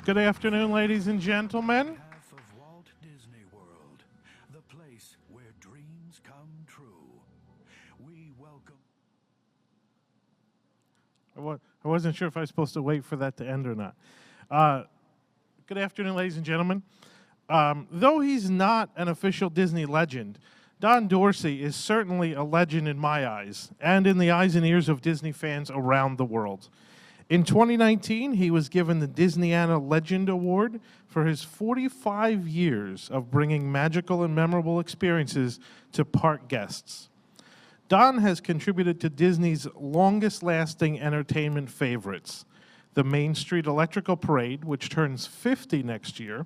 Good afternoon, ladies and gentlemen. Half of Walt Disney World, the place where dreams come true. We welcome. I wasn't sure if I was supposed to wait for that to end or not. Good afternoon, ladies and gentlemen. Though he's not an official Disney legend, Don Dorsey is certainly a legend in my eyes and in the eyes and ears of Disney fans around the world. In 2019, he was given the Disneyana Legend Award for his 45 years of bringing magical and memorable experiences to park guests. Don has contributed to Disney's longest-lasting entertainment favorites, the Main Street Electrical Parade, which turns 50 next year,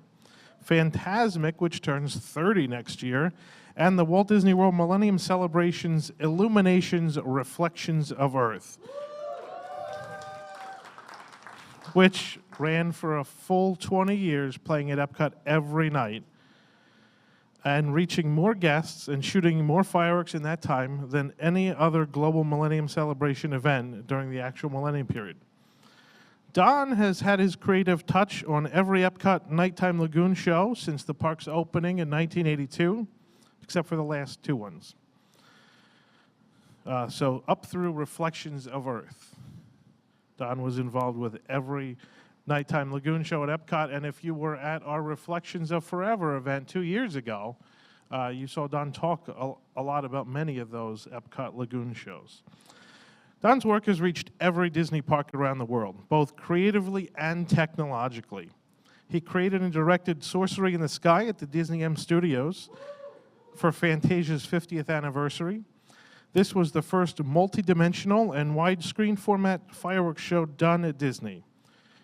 Fantasmic, which turns 30 next year, and the Walt Disney World Millennium Celebration's IllumiNations Reflections of Earth, which ran for a full 20 years, playing at Epcot every night and reaching more guests and shooting more fireworks in that time than any other global Millennium Celebration event during the actual Millennium period. Don has had his creative touch on every Epcot Nighttime Lagoon show since the park's opening in 1982, except for the last two ones. So up through Reflections of Earth. Don was involved with every Nighttime Lagoon show at Epcot, and if you were at our Reflections of Forever event 2 years ago, you saw Don talk a lot about many of those Epcot Lagoon shows. Don's work has reached every Disney park around the world, both creatively and technologically. He created and directed Sorcery in the Sky at the Disney M Studios for Fantasia's 50th anniversary. This was the first multi-dimensional and widescreen format fireworks show done at Disney.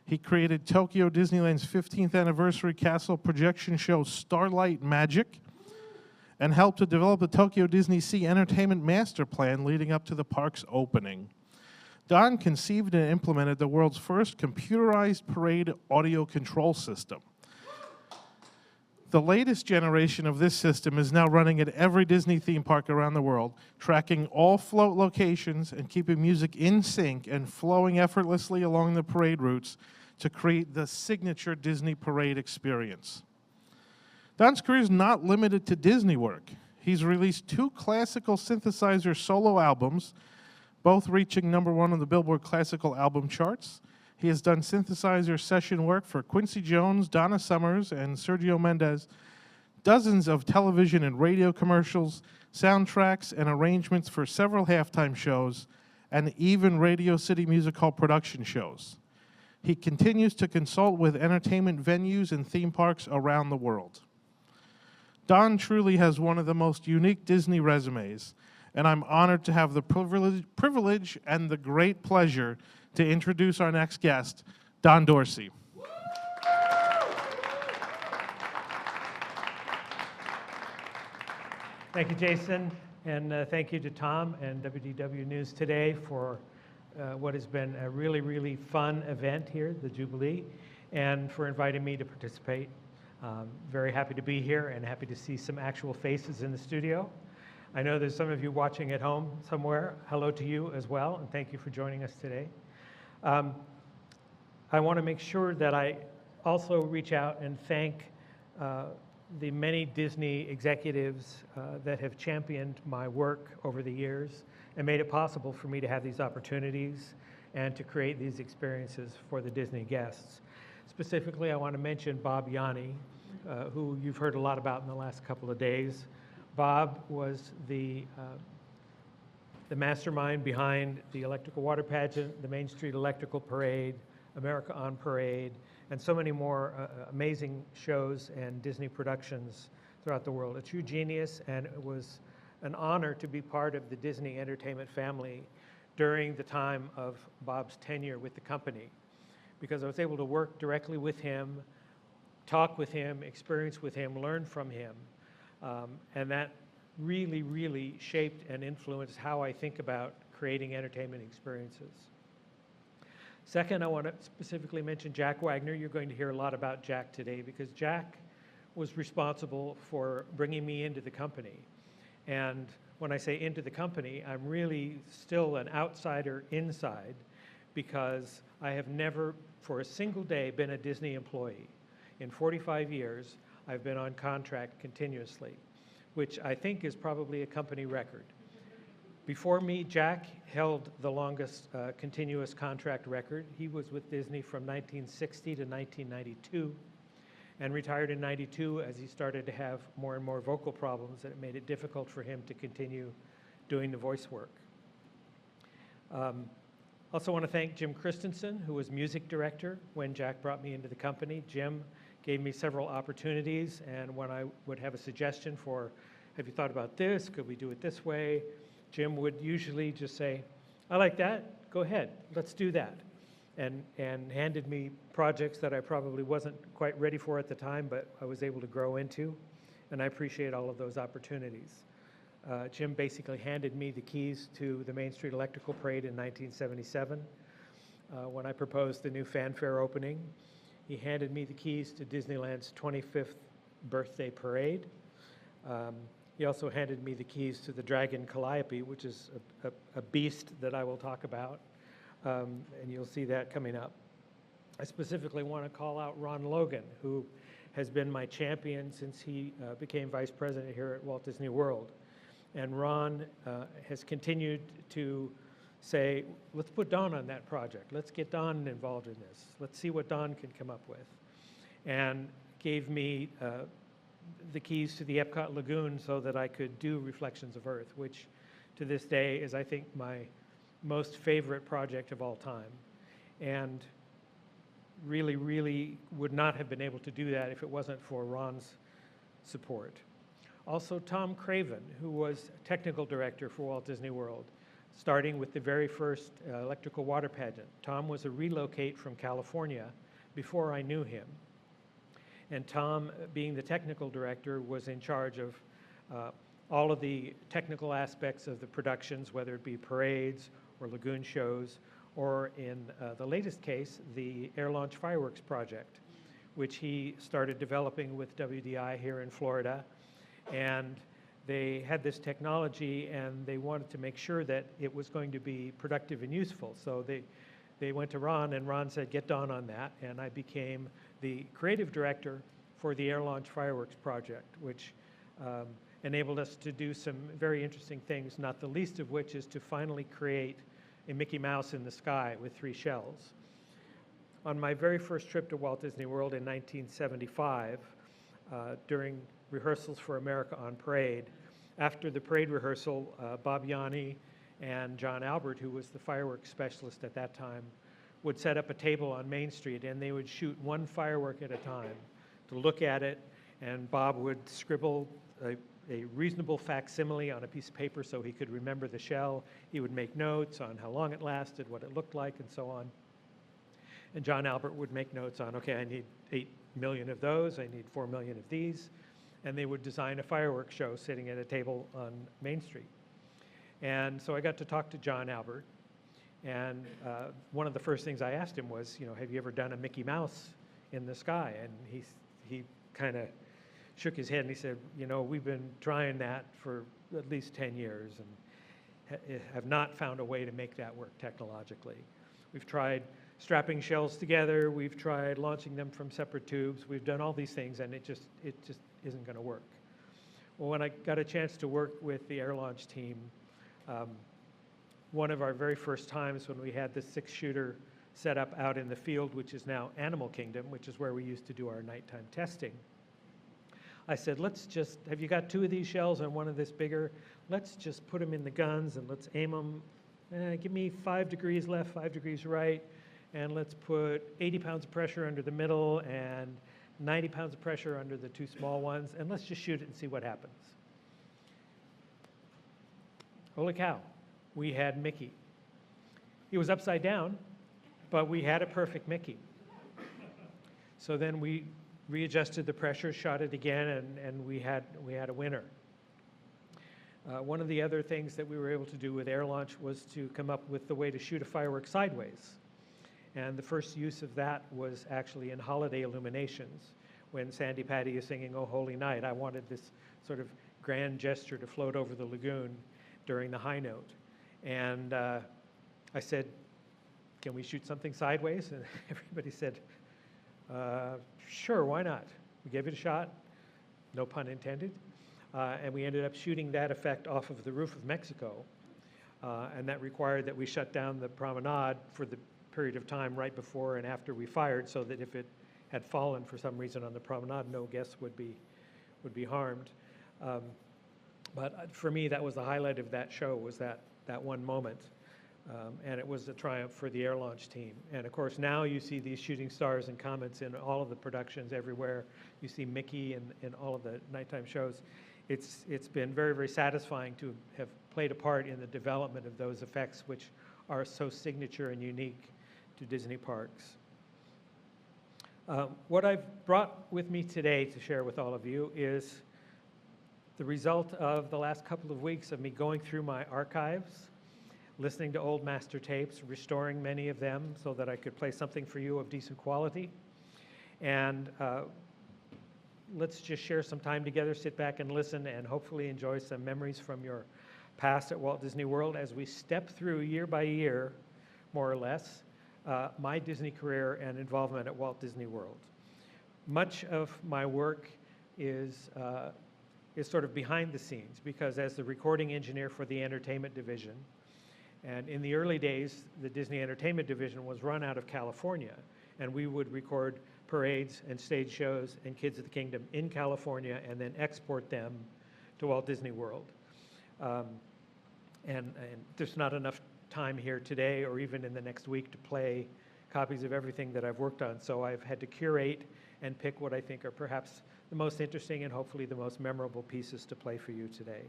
He created Tokyo Disneyland's 15th anniversary castle projection show Starlight Magic and helped to develop the Tokyo Disney Sea Entertainment Master Plan leading up to the park's opening. Don conceived and implemented the world's first computerized parade audio control system. The latest generation of this system is now running at every Disney theme park around the world, tracking all float locations and keeping music in sync and flowing effortlessly along the parade routes to create the signature Disney parade experience. Don's career is not limited to Disney work. He's released 2 classical synthesizer solo albums, both reaching #1 on the Billboard Classical Album charts. He has done synthesizer session work for Quincy Jones, Donna Summers, and Sergio Mendes, dozens of television and radio commercials, soundtracks, and arrangements for several halftime shows, and even Radio City Music Hall production shows. He continues to consult with entertainment venues and theme parks around the world. Don truly has one of the most unique Disney resumes, and I'm honored to have the privilege and the great pleasure to introduce our next guest, Don Dorsey. Thank you, Jason, and thank you to Tom and WDW News Today for what has been a really, really fun event here, the Jubilee, and for inviting me to participate. Very happy to be here and happy to see some actual faces in the studio. I know there's some of you watching at home somewhere. Hello to you as well, and thank you for joining us today. I want to make sure that I also reach out and thank the many Disney executives that have championed my work over the years and made it possible for me to have these opportunities and to create these experiences for the Disney guests. Specifically, I want to mention Bob Yanni, who you've heard a lot about in the last couple of days. Bob was the mastermind behind the Electrical Water Pageant, the Main Street Electrical Parade, America on Parade, and so many more amazing shows and Disney productions throughout the world. A true genius, and it was an honor to be part of the Disney entertainment family during the time of Bob's tenure with the company, because I was able to work directly with him, talk with him, experience with him, learn from him, and that really, really shaped and influenced how I think about creating entertainment experiences. Second, I want to specifically mention Jack Wagner. You're going to hear a lot about Jack today because Jack was responsible for bringing me into the company. And when I say into the company, I'm really still an outsider inside because I have never for a single day been a Disney employee. In 45 years, I've been on contract continuously, which I think is probably a company record. Before me, Jack held the longest continuous contract record. He was with Disney from 1960 to 1992 and retired in 92 as he started to have more and more vocal problems, and it made it difficult for him to continue doing the voice work. Also want to thank Jim Christensen, who was music director when Jack brought me into the company. Jim gave me several opportunities, and when I would have a suggestion for, have you thought about this? Could we do it this way? Jim would usually just say, I like that, go ahead, let's do that. And handed me projects that I probably wasn't quite ready for at the time, but I was able to grow into, and I appreciate all of those opportunities. Jim basically handed me the keys to the Main Street Electrical Parade in 1977 when I proposed the new fanfare opening. He handed me the keys to Disneyland's 25th birthday parade. He also handed me the keys to the Dragon Calliope, which is a beast that I will talk about, and you'll see that coming up. I specifically want to call out Ron Logan, who has been my champion since he became vice president here at Walt Disney World. And Ron has continued to say, let's put Don on that project. Let's get Don involved in this. Let's see what Don can come up with. And gave me the keys to the Epcot lagoon so that I could do Reflections of Earth, which to this day is, I think, my most favorite project of all time. And really, really would not have been able to do that if it wasn't for Ron's support. Also, Tom Craven, who was technical director for Walt Disney World, starting with the very first electrical water pageant. Tom was a relocate from California before I knew him. And Tom, being the technical director, was in charge of all of the technical aspects of the productions, whether it be parades or lagoon shows, or in the latest case, the Air Launch Fireworks project, which he started developing with WDI here in Florida. And they had this technology, and they wanted to make sure that it was going to be productive and useful. So they went to Ron, and Ron said, get Don on that. And I became the creative director for the Air Launch Fireworks project, which enabled us to do some very interesting things, not the least of which is to finally create a Mickey Mouse in the sky with 3 shells. On my very first trip to Walt Disney World in 1975, during rehearsals for America on Parade, after the parade rehearsal, Bob Yanni and John Albert, who was the fireworks specialist at that time, would set up a table on Main Street, and they would shoot 1 firework at a time to look at it, and Bob would scribble a reasonable facsimile on a piece of paper so he could remember the shell. He would make notes on how long it lasted, what it looked like, and so on. And John Albert would make notes on, okay, I need 8 million of those, I need 4 million of these, and they would design a fireworks show sitting at a table on Main Street. And so I got to talk to John Albert, and one of the first things I asked him was, have you ever done a Mickey Mouse in the sky? And he kind of shook his head and he said, we've been trying that for at least 10 years and have not found a way to make that work technologically. We've tried strapping shells together, we've tried launching them from separate tubes, we've done all these things, and it just isn't going to work. Well, when I got a chance to work with the air launch team, one of our very first times when we had this 6-shooter set up out in the field, which is now Animal Kingdom, which is where we used to do our nighttime testing, I said, have you got 2 of these shells and one of this bigger? Let's just put them in the guns and let's aim them. Give me 5 degrees left, 5 degrees right, and let's put 80 pounds of pressure under the middle and 90 pounds of pressure under the 2 small ones, and let's just shoot it and see what happens. Holy cow, we had Mickey. He was upside down, but we had a perfect Mickey. So then we readjusted the pressure, shot it again, and we had a winner. One of the other things that we were able to do with air launch was to come up with the way to shoot a firework sideways. And the first use of that was actually in Holiday Illuminations, when Sandy Patty is singing "Oh Holy Night." I wanted this sort of grand gesture to float over the lagoon during the high note. And I said, can we shoot something sideways? And everybody said, sure, why not? We gave it a shot, no pun intended. And we ended up shooting that effect off of the roof of Mexico. And that required that we shut down the promenade for the period of time right before and after we fired, so that if it had fallen for some reason on the promenade, no guests would be harmed. But for me, that was the highlight of that show, was that one moment. And it was a triumph for the air launch team. And of course, now you see these shooting stars and comets in all of the productions everywhere. You see Mickey in all of the nighttime shows. It's been very, very satisfying to have played a part in the development of those effects, which are so signature and unique to Disney parks. What I've brought with me today to share with all of you is the result of the last couple of weeks of me going through my archives, listening to old master tapes, restoring many of them so that I could play something for you of decent quality. And let's just share some time together, sit back and listen, and hopefully enjoy some memories from your past at Walt Disney World as we step through year by year, more or less, my Disney career and involvement at Walt Disney World. Much of my work is sort of behind the scenes, because as the recording engineer for the entertainment division, and in the early days, the Disney Entertainment Division was run out of California, and we would record parades and stage shows and Kids of the Kingdom in California and then export them to Walt Disney World. And there's not enough time here today or even in the next week to play copies of everything that I've worked on, so I've had to curate and pick what I think are perhaps the most interesting and hopefully the most memorable pieces to play for you today.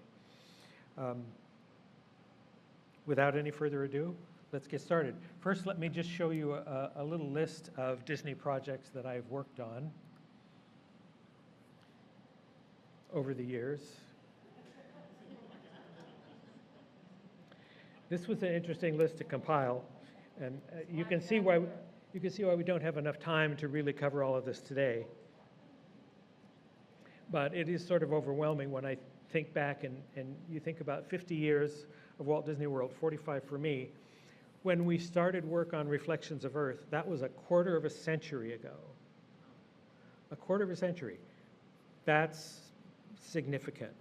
Without any further ado, let's get started. First, let me just show you a little list of Disney projects that I've worked on over the years. This was an interesting list to compile, and you can see why we don't have enough time to really cover all of this today. But it is sort of overwhelming when I think back and you think about 50 years of Walt Disney World, 45 for me. When we started work on Reflections of Earth, that was a quarter of a century ago. A quarter of a century. That's significant.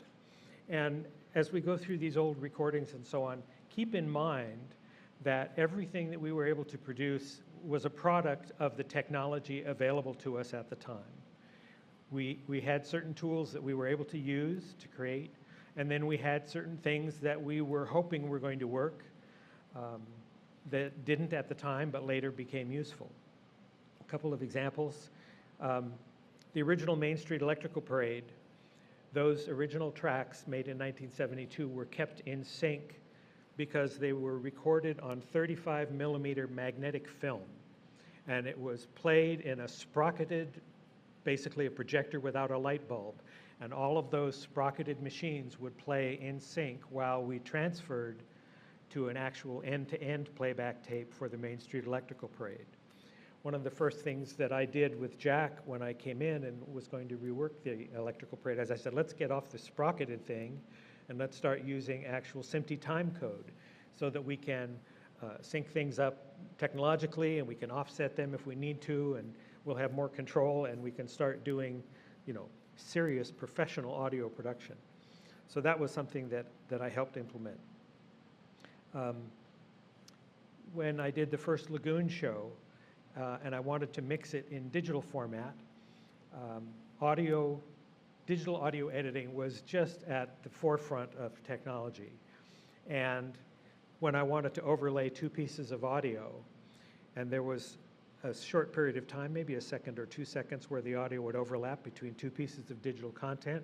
And as we go through these old recordings and so on, keep in mind that everything that we were able to produce was a product of the technology available to us at the time. We had certain tools that we were able to use to create, and then we had certain things that we were hoping were going to work that didn't at the time, but later became useful. A couple of examples. The original Main Street Electrical Parade, those original tracks made in 1972 were kept in sync because they were recorded on 35 millimeter magnetic film. And it was played in a sprocketed, basically a projector without a light bulb. And all of those sprocketed machines would play in sync while we transferred to an actual end-to-end playback tape for the Main Street Electrical Parade. One of the first things that I did with Jack when I came in and was going to rework the Electrical Parade, as I said, let's get off the sprocketed thing and let's start using actual SMPTE time code so that we can sync things up technologically and we can offset them if we need to, and we'll have more control and we can start doing, serious professional audio production. So that was something that I helped implement. When I did the first Lagoon show, and I wanted to mix it in digital format, digital audio editing was just at the forefront of technology. And when I wanted to overlay two pieces of audio, and there was a short period of time, maybe a second or 2 seconds, where the audio would overlap between two pieces of digital content,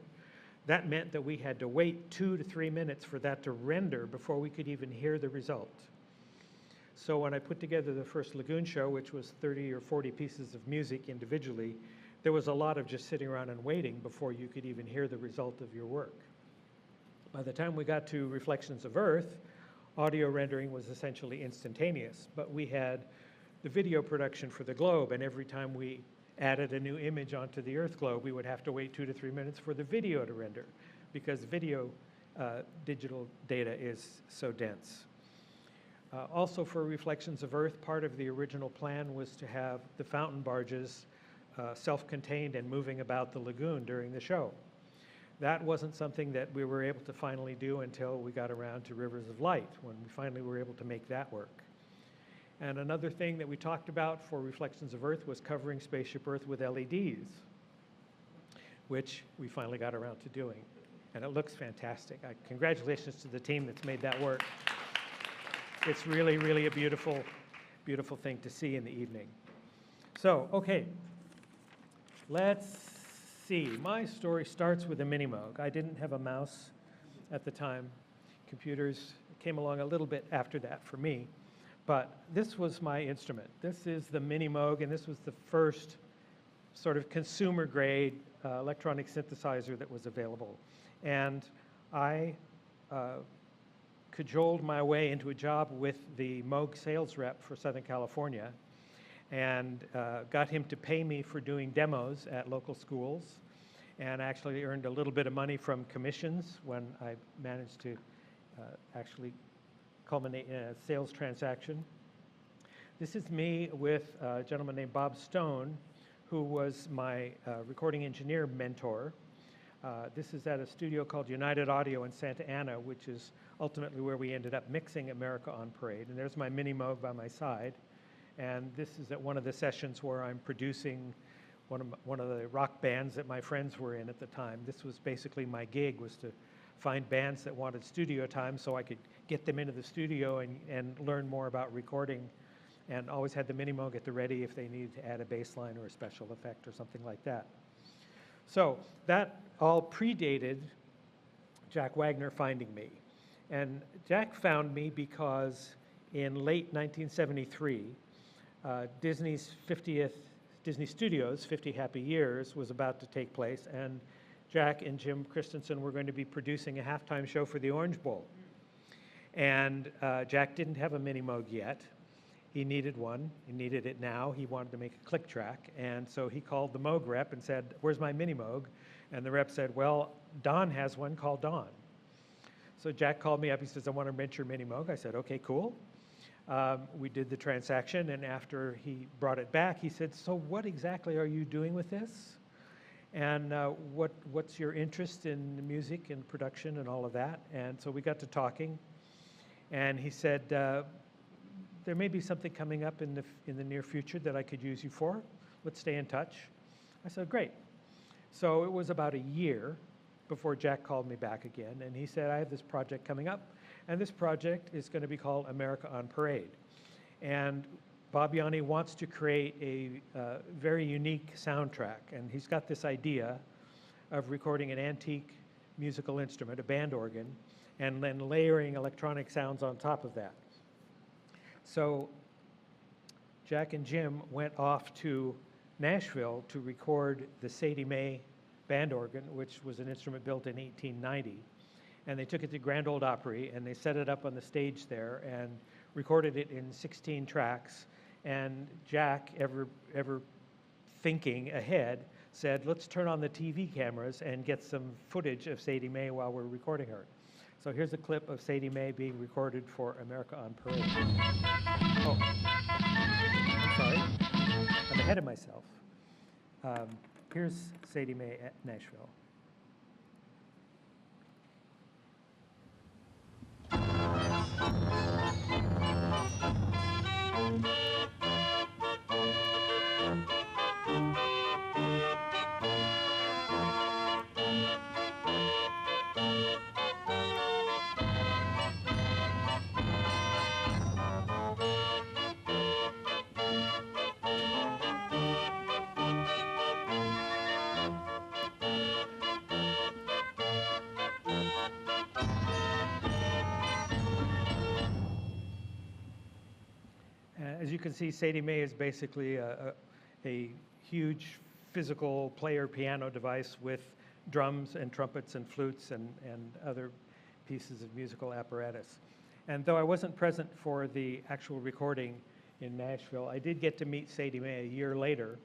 that meant that we had to wait 2 to 3 minutes for that to render before we could even hear the result. So when I put together the first Lagoon show, which was 30 or 40 pieces of music individually, there was a lot of just sitting around and waiting before you could even hear the result of your work. By the time we got to Reflections of Earth, audio rendering was essentially instantaneous, but we had the video production for the globe, and every time we added a new image onto the Earth globe, we would have to wait 2 to 3 minutes for the video to render, because video digital data is so dense. Also for Reflections of Earth, part of the original plan was to have the fountain barges self-contained and moving about the lagoon during the show. That wasn't something that we were able to finally do until we got around to Rivers of Light, when we finally were able to make that work. And another thing that we talked about for Reflections of Earth was covering Spaceship Earth with LEDs, which we finally got around to doing. And it looks fantastic. Congratulations to the team that's made that work. It's really, really a beautiful, beautiful thing to see in the evening. So, okay, let's see. My story starts with a mini Moog. I didn't have a mouse at the time. Computers came along a little bit after that for me. But this was my instrument. This is the mini Moog, and this was the first sort of consumer-grade electronic synthesizer that was available. And I cajoled my way into a job with the Moog sales rep for Southern California and got him to pay me for doing demos at local schools, and actually earned a little bit of money from commissions when I managed to actually culminate in a sales transaction. This is me with a gentleman named Bob Stone, who was my recording engineer mentor. This is at a studio called United Audio in Santa Ana, which is ultimately where we ended up mixing America on Parade. And there's my mini Moog by my side. And this is at one of the sessions where I'm producing one of the rock bands that my friends were in at the time. This was basically my gig, was to find bands that wanted studio time so I could get them into the studio and learn more about recording, and always had the mini Moog at the ready if they needed to add a bass line or a special effect or something like that. So that all predated Jack Wagner finding me. And Jack found me because in late 1973, Disney Studios' 50 Happy Years was about to take place, and Jack and Jim Christensen were going to be producing a halftime show for the Orange Bowl. And Jack didn't have a mini Moog yet. He needed one. He needed it now. He wanted to make a click track. And so he called the Moog rep and said, "Where's my mini Moog?" And the rep said, "Well, Don has one, call Don." So Jack called me up. He says, "I want to rent your mini Moog." I said, "Okay, cool." We did the transaction, and after he brought it back, he said, "So what exactly are you doing with this? And what's your interest in music and production and all of that?" And so we got to talking, and he said, "There may be something coming up in the near future that I could use you for. Let's stay in touch." I said, "Great." So it was about a year before Jack called me back again, and he said, "I have this project coming up, and this project is going to be called America on Parade. And Bob Yanni wants to create a very unique soundtrack, and he's got this idea of recording an antique musical instrument, a band organ, and then layering electronic sounds on top of that." So Jack and Jim went off to Nashville to record the Sadie Mae band organ, which was an instrument built in 1890. And they took it to Grand Ole Opry, and they set it up on the stage there and recorded it in 16 tracks. And Jack, ever thinking ahead, said, "Let's turn on the TV cameras and get some footage of Sadie Mae while we're recording her." So here's a clip of Sadie Mae being recorded for America on Parade. Oh, I'm sorry. I'm ahead of myself. Here's Sadie Mae at Nashville. As you can see, Sadie Mae is basically a huge physical player piano device with drums and trumpets and flutes and other pieces of musical apparatus. And though I wasn't present for the actual recording in Nashville, I did get to meet Sadie Mae a year later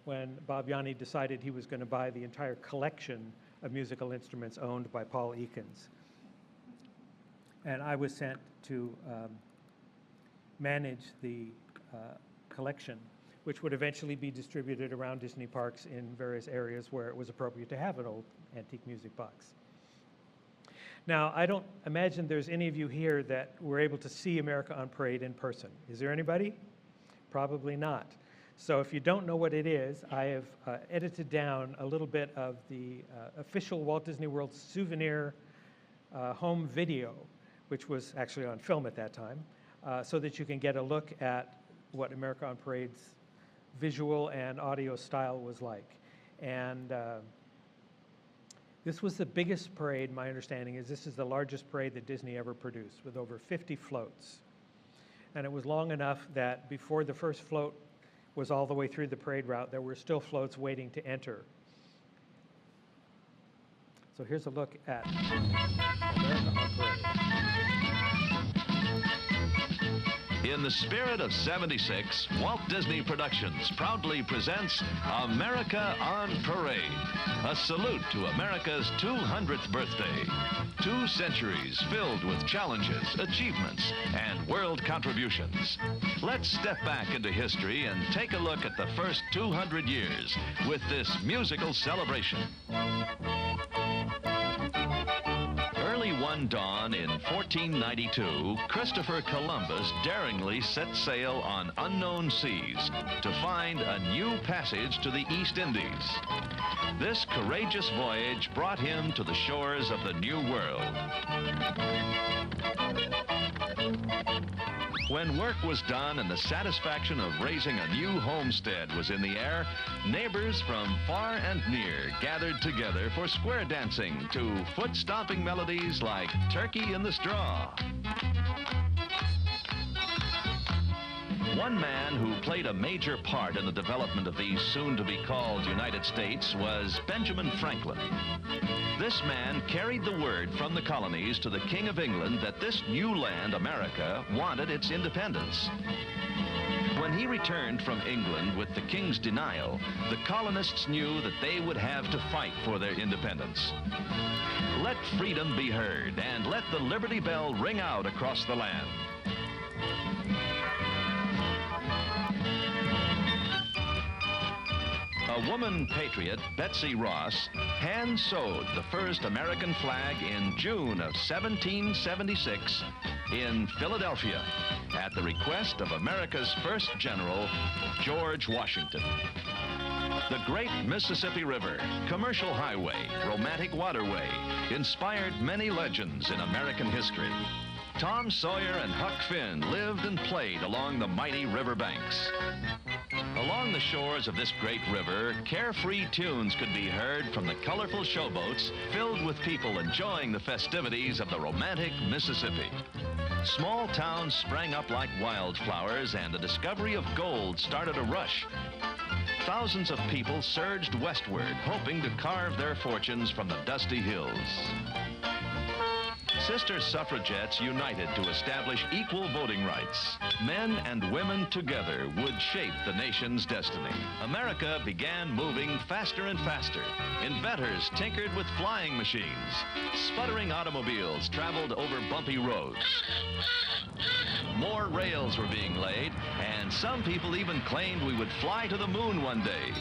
when Bob Yanni decided he was going to buy the entire collection of musical instruments owned by Paul Eakins. And I was sent to manage the collection, which would eventually be distributed around Disney parks in various areas where it was appropriate to have an old antique music box. Now, I don't imagine there's any of you here that were able to see America on Parade in person. Is there anybody? Probably not. So if you don't know what it is, I have edited down a little bit of the official Walt Disney World souvenir home video, which was actually on film at that time, so that you can get a look at what America on Parade's visual and audio style was like. And this was the biggest parade, my understanding is this is the largest parade that Disney ever produced, with over 50 floats. And it was long enough that before the first float was all the way through the parade route, there were still floats waiting to enter. So here's a look at America on Parade. In the spirit of '76, Walt Disney Productions proudly presents America on Parade, a salute to America's 200th birthday. 2 centuries filled with challenges, achievements, and world contributions. Let's step back into history and take a look at the first 200 years with this musical celebration. Early one dawn in 1492, Christopher Columbus daringly set sail on unknown seas to find a new passage to the East Indies. This courageous voyage brought him to the shores of the New World. When work was done and the satisfaction of raising a new homestead was in the air, neighbors from far and near gathered together for square dancing to foot-stomping melodies like Turkey in the Straw. One man who played a major part in the development of these soon-to-be-called United States was Benjamin Franklin. This man carried the word from the colonies to the King of England that this new land, America, wanted its independence. When he returned from England with the King's denial, the colonists knew that they would have to fight for their independence. Let freedom be heard, and let the Liberty Bell ring out across the land. A woman patriot, Betsy Ross, hand-sewed the first American flag in June of 1776 in Philadelphia at the request of America's first general, George Washington. The great Mississippi River, commercial highway, romantic waterway, inspired many legends in American history. Tom Sawyer and Huck Finn lived and played along the mighty river banks. Along the shores of this great river, carefree tunes could be heard from the colorful showboats filled with people enjoying the festivities of the romantic Mississippi. Small towns sprang up like wildflowers, and the discovery of gold started a rush. Thousands of people surged westward, hoping to carve their fortunes from the dusty hills. Sister suffragettes united to establish equal voting rights. Men and women together would shape the nation's destiny. America began moving faster and faster. Inventors tinkered with flying machines. Sputtering automobiles traveled over bumpy roads. More rails were being laid, and some people even claimed we would fly to the moon one day.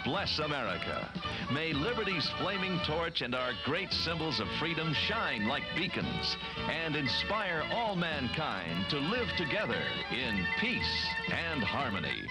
Bless America. May liberty's flaming torch and our great symbols of freedom shine like beacons and inspire all mankind to live together in peace and harmony.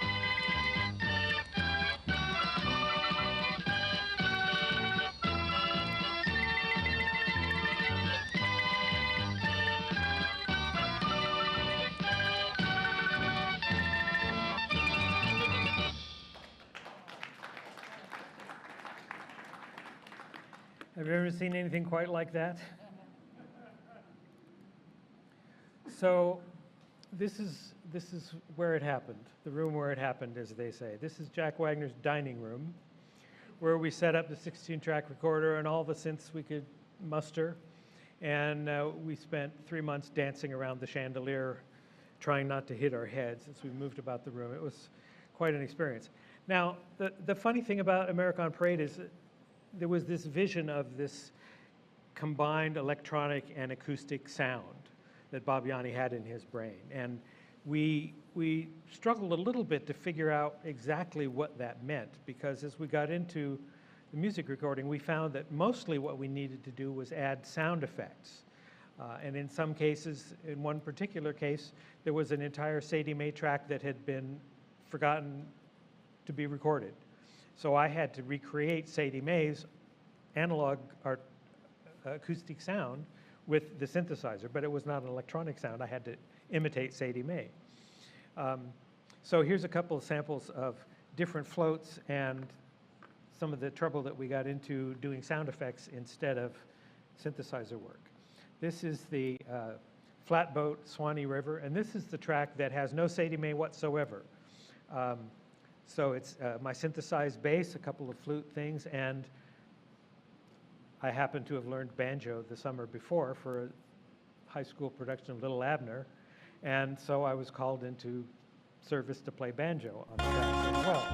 Have you ever seen anything quite like that? So this is where it happened, the room where it happened, as they say. This is Jack Wagner's dining room, where we set up the 16-track recorder and all the synths we could muster. And we spent 3 months dancing around the chandelier, trying not to hit our heads as we moved about the room. It was quite an experience. Now, the funny thing about America on Parade is there was this vision of this combined electronic and acoustic sound that Bob Yanni had in his brain. And we struggled a little bit to figure out exactly what that meant, because as we got into the music recording, we found that mostly what we needed to do was add sound effects. And in some cases, in one particular case, there was an entire Sadie Mae track that had been forgotten to be recorded. So I had to recreate Sadie Mae's analog acoustic sound with the synthesizer, but it was not an electronic sound. I had to imitate Sadie Mae. So here's a couple of samples of different floats and some of the trouble that we got into doing sound effects instead of synthesizer work. This is the Flatboat Swanee River, and this is the track that has no Sadie Mae whatsoever. So it's my synthesized bass, a couple of flute things, and I happen to have learned banjo the summer before for a high school production of Little Abner, and so I was called into service to play banjo on the track as well.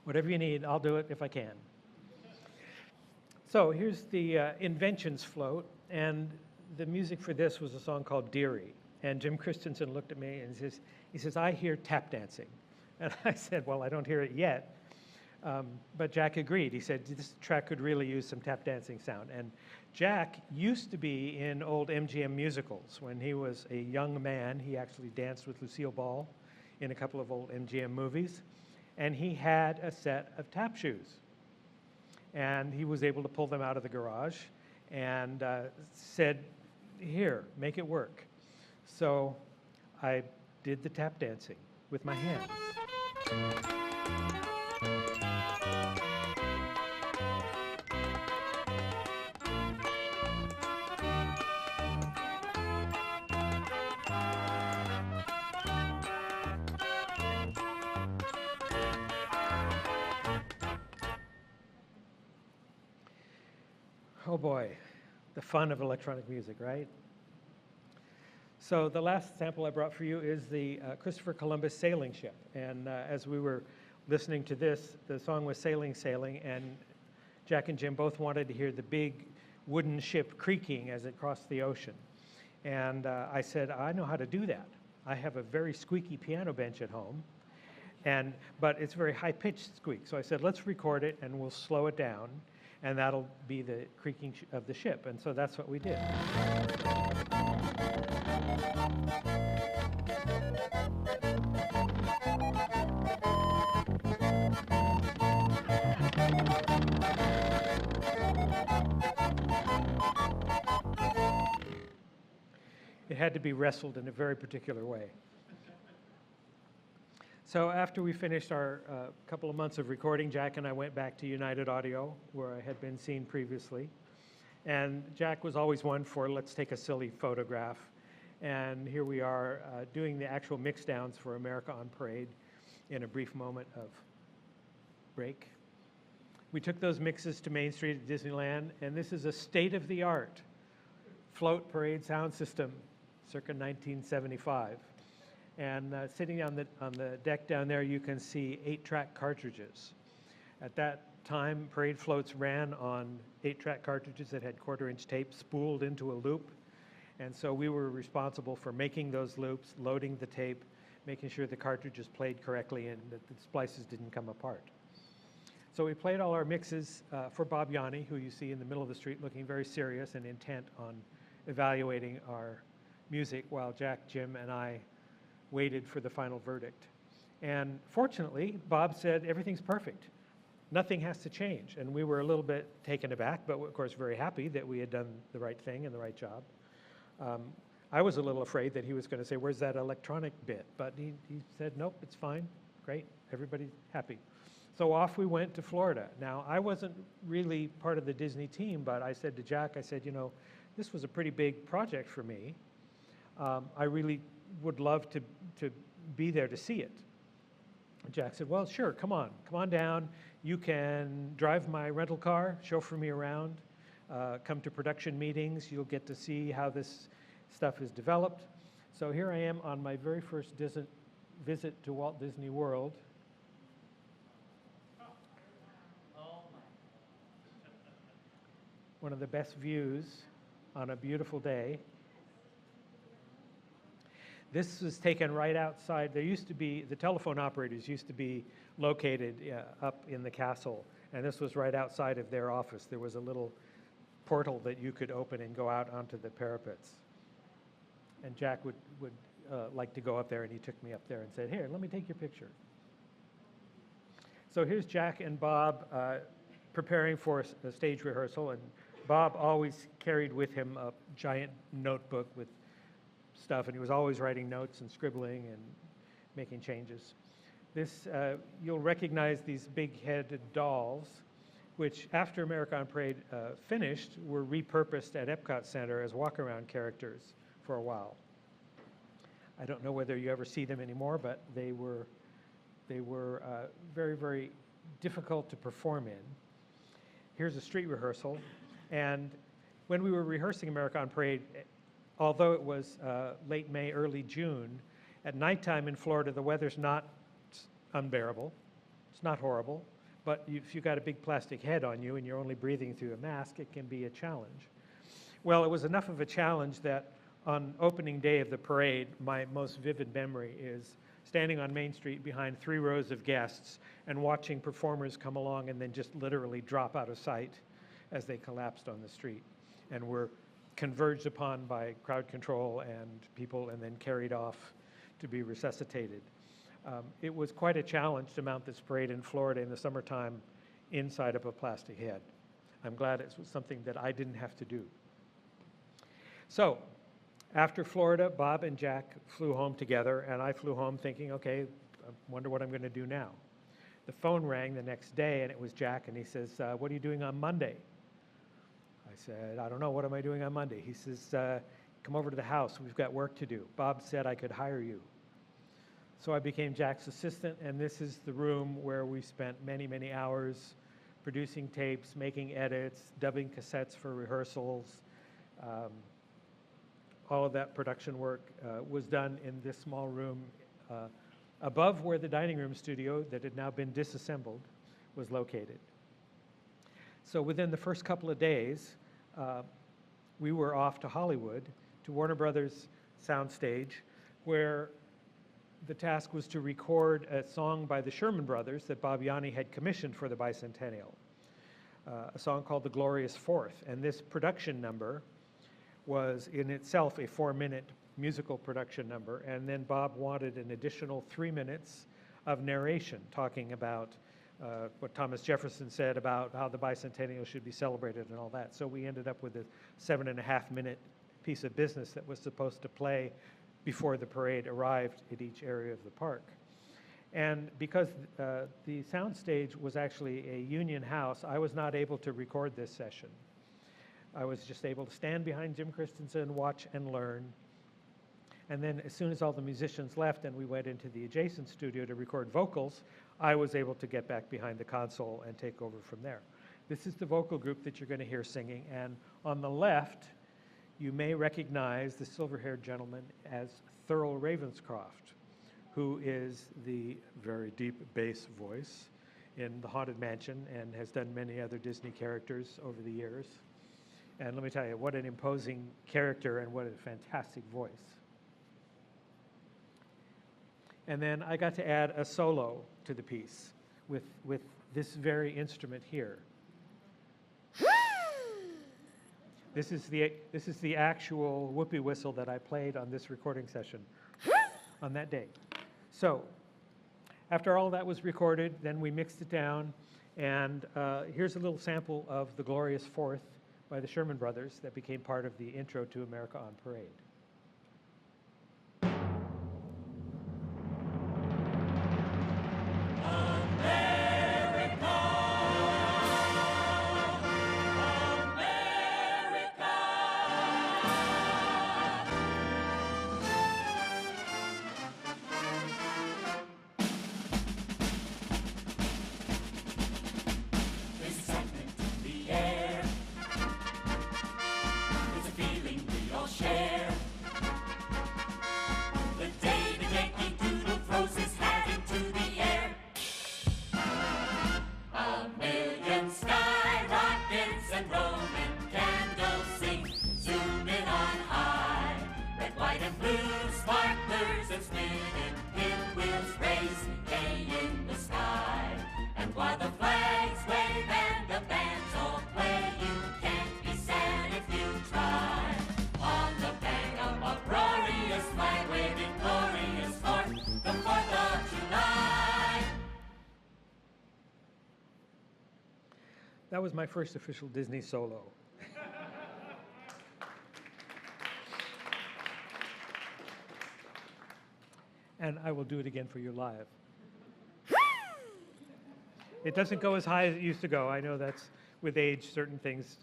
Whatever you need, I'll do it if I can. So here's the Inventions float, and the music for this was a song called Dearie. And Jim Christensen looked at me and he says, I hear tap dancing. And I said, well, I don't hear it yet. But Jack agreed. He said, this track could really use some tap dancing sound. And Jack used to be in old MGM musicals. When he was a young man, he actually danced with Lucille Ball in a couple of old MGM movies. And he had a set of tap shoes. And he was able to pull them out of the garage and said, here, make it work. So I did the tap dancing with my hands. Oh boy, the fun of electronic music, right? So the last sample I brought for you is the Christopher Columbus sailing ship. And as we were listening to this, the song was Sailing, Sailing, and Jack and Jim both wanted to hear the big wooden ship creaking as it crossed the ocean. And I said, I know how to do that. I have a very squeaky piano bench at home, but it's very high-pitched squeak. So I said, let's record it and we'll slow it down, and that'll be the creaking of the ship. And so that's what we did. It had to be wrestled in a very particular way. So after we finished our couple of months of recording, Jack and I went back to United Audio, where I had been seen previously. And Jack was always one for, let's take a silly photograph. And here we are doing the actual mix downs for America on Parade in a brief moment of break. We took those mixes to Main Street at Disneyland, and this is a state-of-the-art float parade sound system, circa 1975. And sitting on the deck down there, you can see 8-track cartridges. At that time, parade floats ran on 8-track cartridges that had quarter-inch tape spooled into a loop. And so we were responsible for making those loops, loading the tape, making sure the cartridges played correctly and that the splices didn't come apart. So we played all our mixes for Bob Yanni, who you see in the middle of the street looking very serious and intent on evaluating our music, while Jack, Jim, and I waited for the final verdict. And fortunately, Bob said, everything's perfect. Nothing has to change. And we were a little bit taken aback, but of course very happy that we had done the right thing and the right job. I was a little afraid that he was going to say, where's that electronic bit? But he said, nope, it's fine. Great, everybody's happy. So off we went to Florida. Now, I wasn't really part of the Disney team, but I said to Jack, I said, you know, this was a pretty big project for me. I really would love to be there to see it. Jack said, well, sure, come on down. You can drive my rental car, chauffeur me around, come to production meetings. You'll get to see how this stuff is developed. So here I am on my very first visit to Walt Disney World. One of the best views on a beautiful day. This was taken right outside. There used to be, the telephone operators used to be located up in the castle, and this was right outside of their office. There was a little portal that you could open and go out onto the parapets. And Jack would like to go up there, and he took me up there and said, "Here, let me take your picture." So here's Jack and Bob preparing for a stage rehearsal, and Bob always carried with him a giant notebook with stuff, and he was always writing notes and scribbling and making changes. This, you'll recognize these big-headed dolls, which after America on Parade finished, were repurposed at Epcot Center as walk-around characters for a while. I don't know whether you ever see them anymore, but they were very, very difficult to perform in. Here's a street rehearsal, and when we were rehearsing America on Parade, although it was late May, early June, at nighttime in Florida, the weather's not unbearable. It's not horrible, but if you've got a big plastic head on you and you're only breathing through a mask, it can be a challenge. Well, it was enough of a challenge that on opening day of the parade, my most vivid memory is standing on Main Street behind 3 rows of guests and watching performers come along and then just literally drop out of sight as they collapsed on the street and were converged upon by crowd control and people and then carried off to be resuscitated. It was quite a challenge to mount this parade in Florida in the summertime inside of a plastic head. I'm glad it was something that I didn't have to do. So after Florida, Bob and Jack flew home together, and I flew home thinking, okay, I wonder what I'm going to do now. The phone rang the next day, and it was Jack, and he says, "What are you doing on Monday?" I said, "I don't know, what am I doing on Monday?" He says, "Come over to the house, we've got work to do. Bob said I could hire you." So I became Jack's assistant, and this is the room where we spent many, many hours producing tapes, making edits, dubbing cassettes for rehearsals. All of that production work was done in this small room above where the dining room studio that had now been disassembled was located. So within the first couple of days, we were off to Hollywood, to Warner Brothers soundstage, where the task was to record a song by the Sherman Brothers that Bob Yanni had commissioned for the bicentennial, a song called The Glorious Fourth. And this production number was in itself a 4-minute musical production number, and then Bob wanted an additional 3 minutes of narration talking about what Thomas Jefferson said about how the bicentennial should be celebrated and all that. So we ended up with a 7.5-minute piece of business that was supposed to play before the parade arrived at each area of the park. And because the soundstage was actually a union house, I was not able to record this session. I was just able to stand behind Jim Christensen, watch and learn. And then as soon as all the musicians left and we went into the adjacent studio to record vocals, I was able to get back behind the console and take over from there. This is the vocal group that you're going to hear singing. And on the left, you may recognize the silver-haired gentleman as Thurl Ravenscroft, who is the very deep bass voice in The Haunted Mansion and has done many other Disney characters over the years. And let me tell you, what an imposing character and what a fantastic voice. And then I got to add a solo to the piece with this very instrument here. This is the actual whoopee whistle that I played on this recording session on that day. So after all that was recorded, then we mixed it down, and here's a little sample of The Glorious Fourth by the Sherman Brothers that became part of the intro to America on Parade. That was my first official Disney solo. And I will do it again for you live. It doesn't go as high as it used to go. I know that's with age, certain things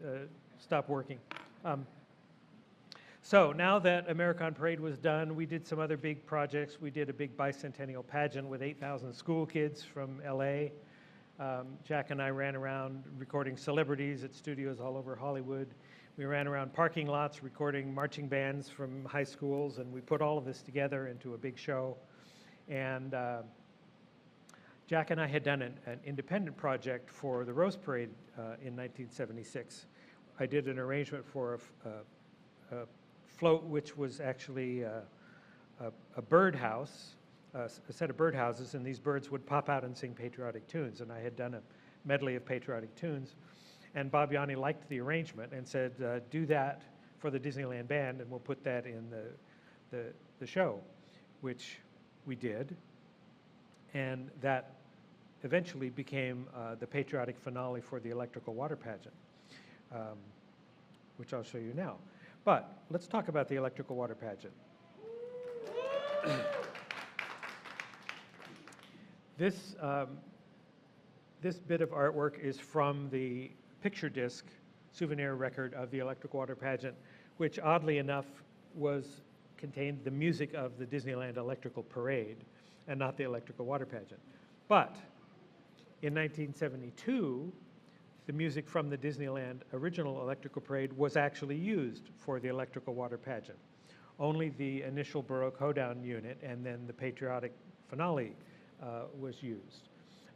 stop working. So now that America on Parade was done, we did some other big projects. We did a big bicentennial pageant with 8,000 school kids from LA. Jack and I ran around recording celebrities at studios all over Hollywood. We ran around parking lots recording marching bands from high schools, and we put all of this together into a big show. And Jack and I had done an independent project for the Rose Parade in 1976. I did an arrangement for a float which was actually a birdhouse, a set of birdhouses, and these birds would pop out and sing patriotic tunes. And I had done a medley of patriotic tunes. And Bob Yanni liked the arrangement and said, do that for the Disneyland Band, and we'll put that in the show, which we did. And that eventually became the patriotic finale for the Electrical Water Pageant, which I'll show you now. But let's talk about the Electrical Water Pageant. This bit of artwork is from the picture disc souvenir record of the Electrical Water Pageant, which oddly enough contained the music of the Disneyland Electrical Parade and not the Electrical Water Pageant. But in 1972, the music from the Disneyland original Electrical Parade was actually used for the Electrical Water Pageant. Only the initial Baroque hoedown unit and then the patriotic finale was used.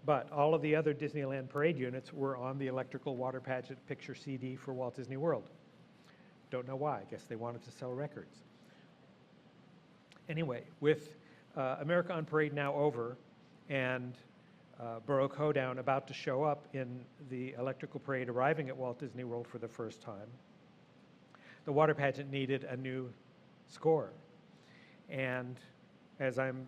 But all of the other Disneyland parade units were on the Electrical Water Pageant picture CD for Walt Disney World. Don't know why. I guess they wanted to sell records. Anyway, with America on Parade now over and Baroque hoedown about to show up in the Electrical Parade arriving at Walt Disney World for the first time, the water pageant needed a new score. And as I'm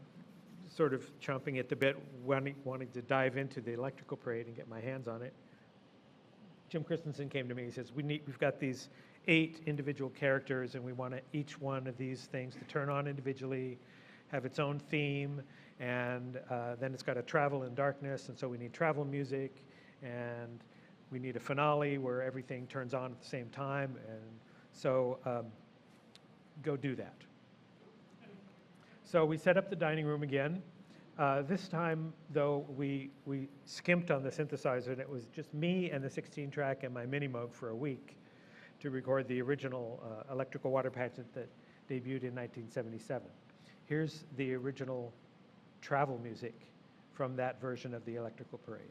sort of chomping at the bit, wanting to dive into the Electrical Parade and get my hands on it, Jim Christensen came to me. He says, we've got these 8 individual characters, and we want each one of these things to turn on individually, have its own theme, and then it's got to travel in darkness, and so we need travel music, and we need a finale where everything turns on at the same time, and so go do that. So we set up the dining room again. This time, though, we skimped on the synthesizer, and it was just me and the 16-track and my mini Moog for a week to record the original Electrical Water Pageant that debuted in 1977. Here's the original travel music from that version of the Electrical Parade.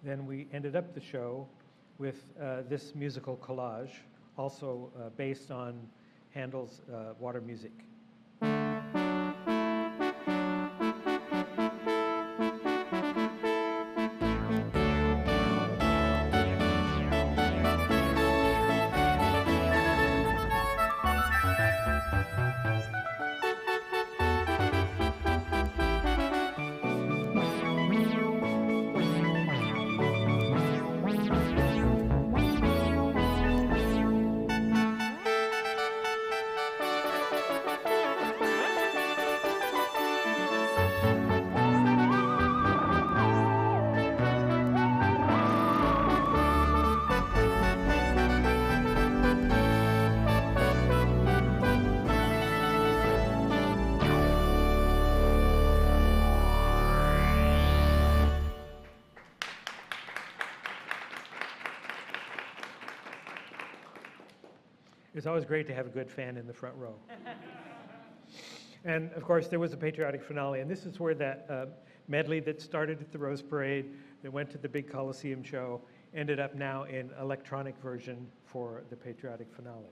Then we ended up the show with this musical collage, also based on Handel's water music. It's always great to have a good fan in the front row. And of course, there was a patriotic finale, and this is where that medley that started at the Rose Parade, that went to the big Coliseum show, ended up now in electronic version for the patriotic finale.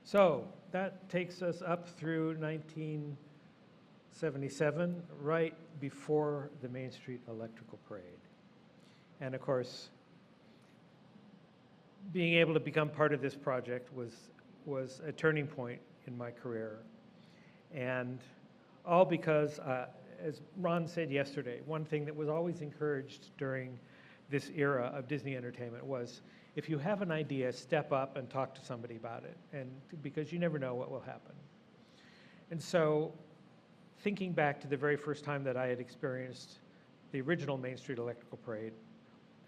So that takes us up through 1977, right before the Main Street Electrical Parade. And of course, being able to become part of this project was a turning point in my career. And all because, as Ron said yesterday, one thing that was always encouraged during this era of Disney entertainment was, if you have an idea, step up and talk to somebody about it, and because you never know what will happen. And so, thinking back to the very first time that I had experienced the original Main Street Electrical Parade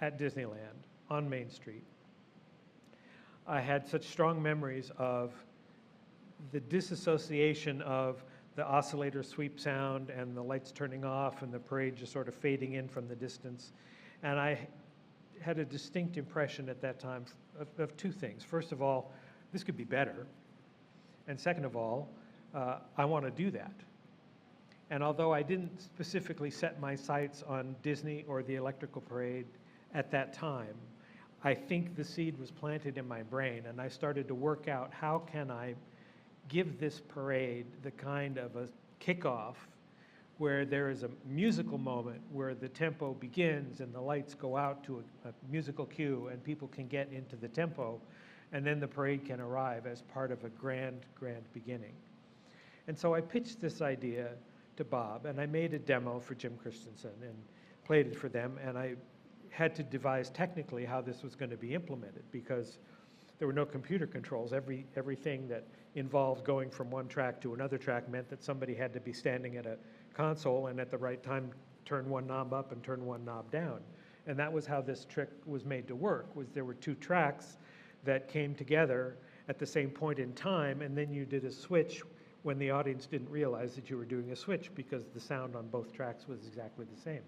at Disneyland on Main Street, I had such strong memories of the disassociation of the oscillator sweep sound and the lights turning off and the parade just sort of fading in from the distance. And I had a distinct impression at that time of two things. First of all, this could be better. And second of all, I want to do that. And although I didn't specifically set my sights on Disney or the Electrical Parade at that time, I think the seed was planted in my brain, and I started to work out, how can I give this parade the kind of a kickoff where there is a musical moment where the tempo begins and the lights go out to a musical cue and people can get into the tempo, and then the parade can arrive as part of a grand, grand beginning. And so I pitched this idea to Bob, and I made a demo for Jim Christensen and played it for them, and I had to devise technically how this was going to be implemented, because there were no computer controls. Everything that involved going from one track to another track meant that somebody had to be standing at a console and at the right time turn one knob up and turn one knob down. And that was how this trick was made to work, was there were two tracks that came together at the same point in time, and then you did a switch when the audience didn't realize that you were doing a switch, because the sound on both tracks was exactly the same.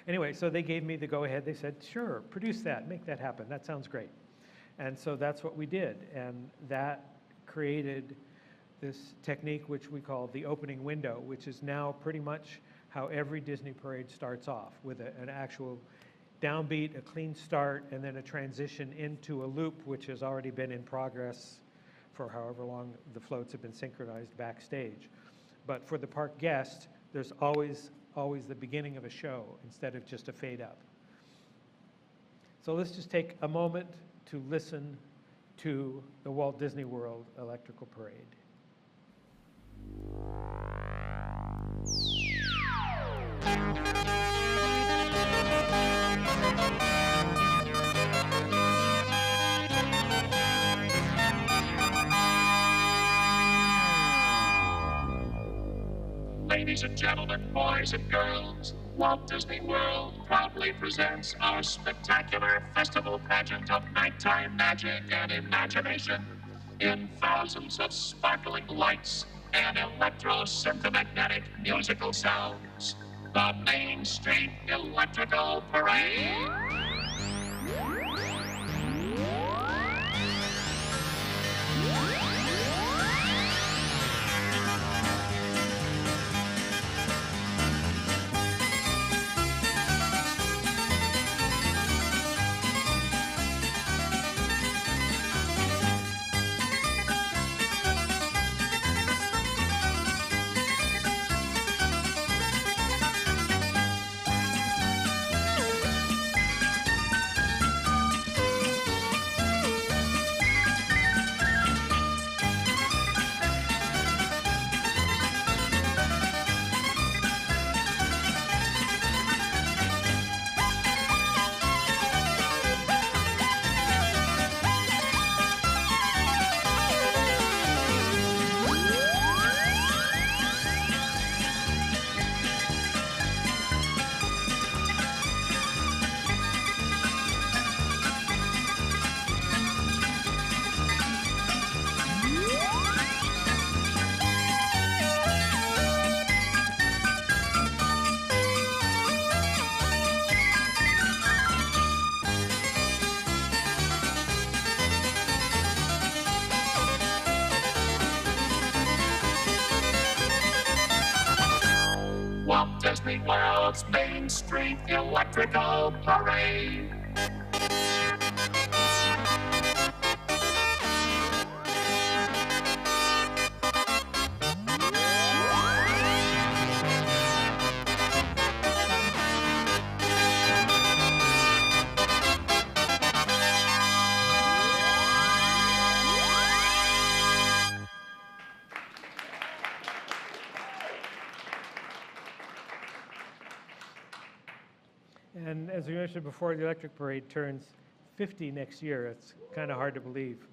Anyway, so they gave me the go-ahead. They said, sure, produce that, make that happen. That sounds great. And so that's what we did. And that created this technique which we call the opening window, which is now pretty much how every Disney parade starts off, with an actual downbeat, a clean start, and then a transition into a loop which has already been in progress for however long the floats have been synchronized backstage. But for the park guest, there's always the beginning of a show instead of just a fade up. So let's just take a moment to listen to the Walt Disney World Electrical Parade. Ladies Ladies and gentlemen, boys and girls, Walt Disney World proudly presents our spectacular festival pageant of nighttime magic and imagination in thousands of sparkling lights and electro-synthe-magnetic musical sounds. The Main Street Electrical Parade. Walt Disney World's Main Street Electrical Parade. And as we mentioned before, the Electric Parade turns 50 next year. It's kind of hard to believe.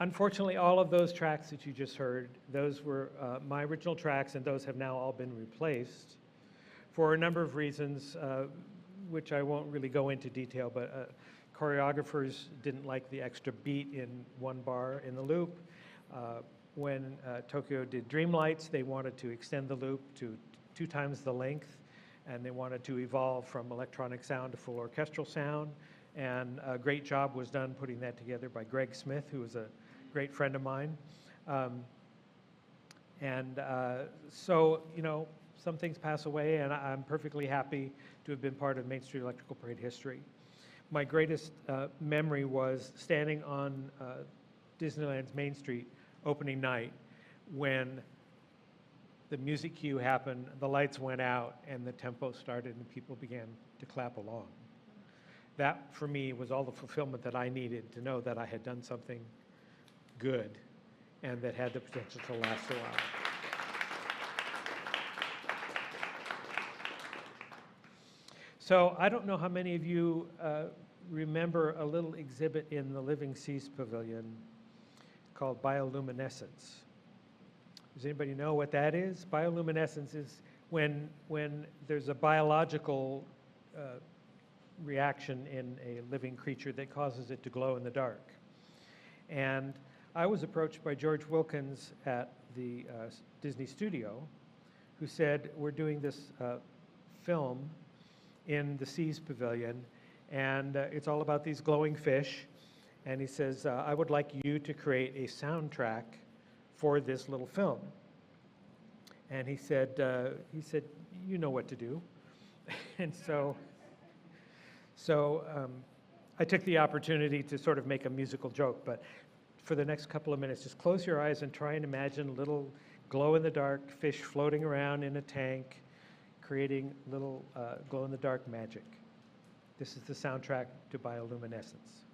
Unfortunately, all of those tracks that you just heard, those were my original tracks, and those have now all been replaced for a number of reasons, which I won't really go into detail, but choreographers didn't like the extra beat in one bar in the loop. When Tokyo did Dreamlights, they wanted to extend the loop to 2 times the length, and they wanted to evolve from electronic sound to full orchestral sound. And a great job was done putting that together by Greg Smith, who was a great friend of mine. So, you know, some things pass away, and I'm perfectly happy to have been part of Main Street Electrical Parade history. My greatest memory was standing on Disneyland's Main Street opening night when the music cue happened, the lights went out, and the tempo started, and people began to clap along. That, for me, was all the fulfillment that I needed to know that I had done something good and that had the potential to last a while. So I don't know how many of you remember a little exhibit in the Living Seas Pavilion called Bioluminescence. Does anybody know what that is? Bioluminescence is when there's a biological reaction in a living creature that causes it to glow in the dark. And I was approached by George Wilkins at the Disney studio, who said, we're doing this film in the Seas Pavilion, and it's all about these glowing fish. And he says, I would like you to create a soundtrack for this little film. And he said, you know what to do. And so I took the opportunity to sort of make a musical joke, but for the next couple of minutes, just close your eyes and try and imagine little glow-in-the-dark fish floating around in a tank, creating little glow-in-the-dark magic. This is the soundtrack to Bioluminescence.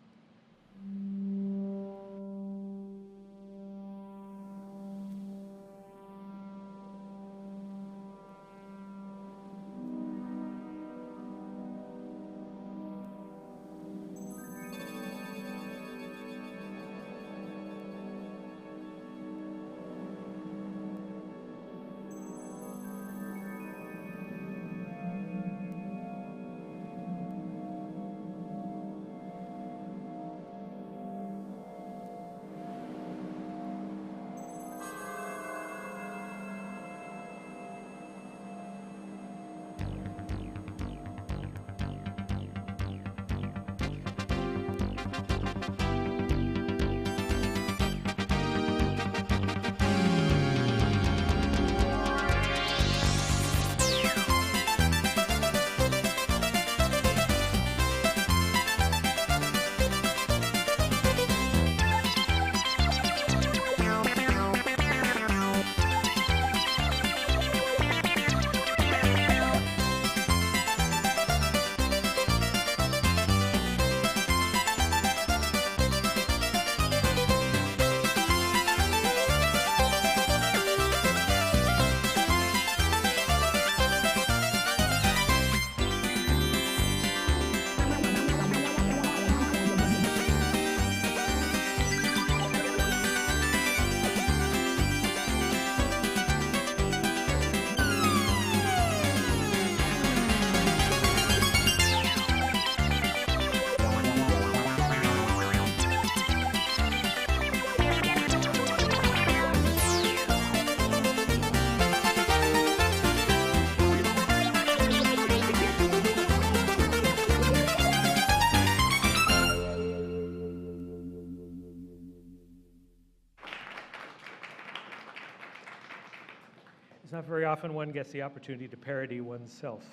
It's not very often one gets the opportunity to parody oneself.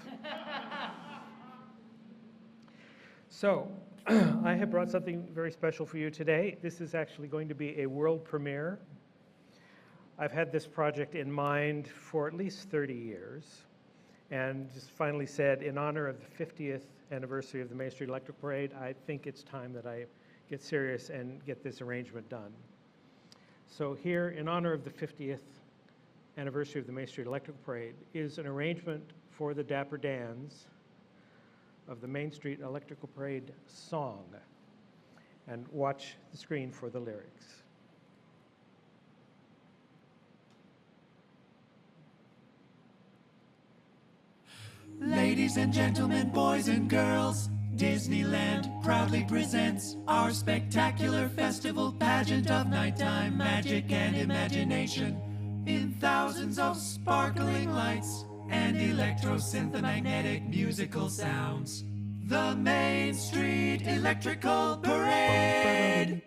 So, I have brought something very special for you today. This is actually going to be a world premiere. I've had this project in mind for at least 30 years, and just finally said, in honor of the 50th anniversary of the Main Street Electric Parade, I think it's time that I get serious and get this arrangement done. So here, in honor of the 50th anniversary of the Main Street Electric Parade, is an arrangement for the Dapper Dans of the Main Street Electrical Parade song. And watch the screen for the lyrics. Ladies and gentlemen, boys and girls, Disneyland proudly presents our spectacular festival pageant of nighttime magic and imagination in thousands of sparkling lights and electro-synth-magnetic musical sounds. The Main Street Electrical Parade.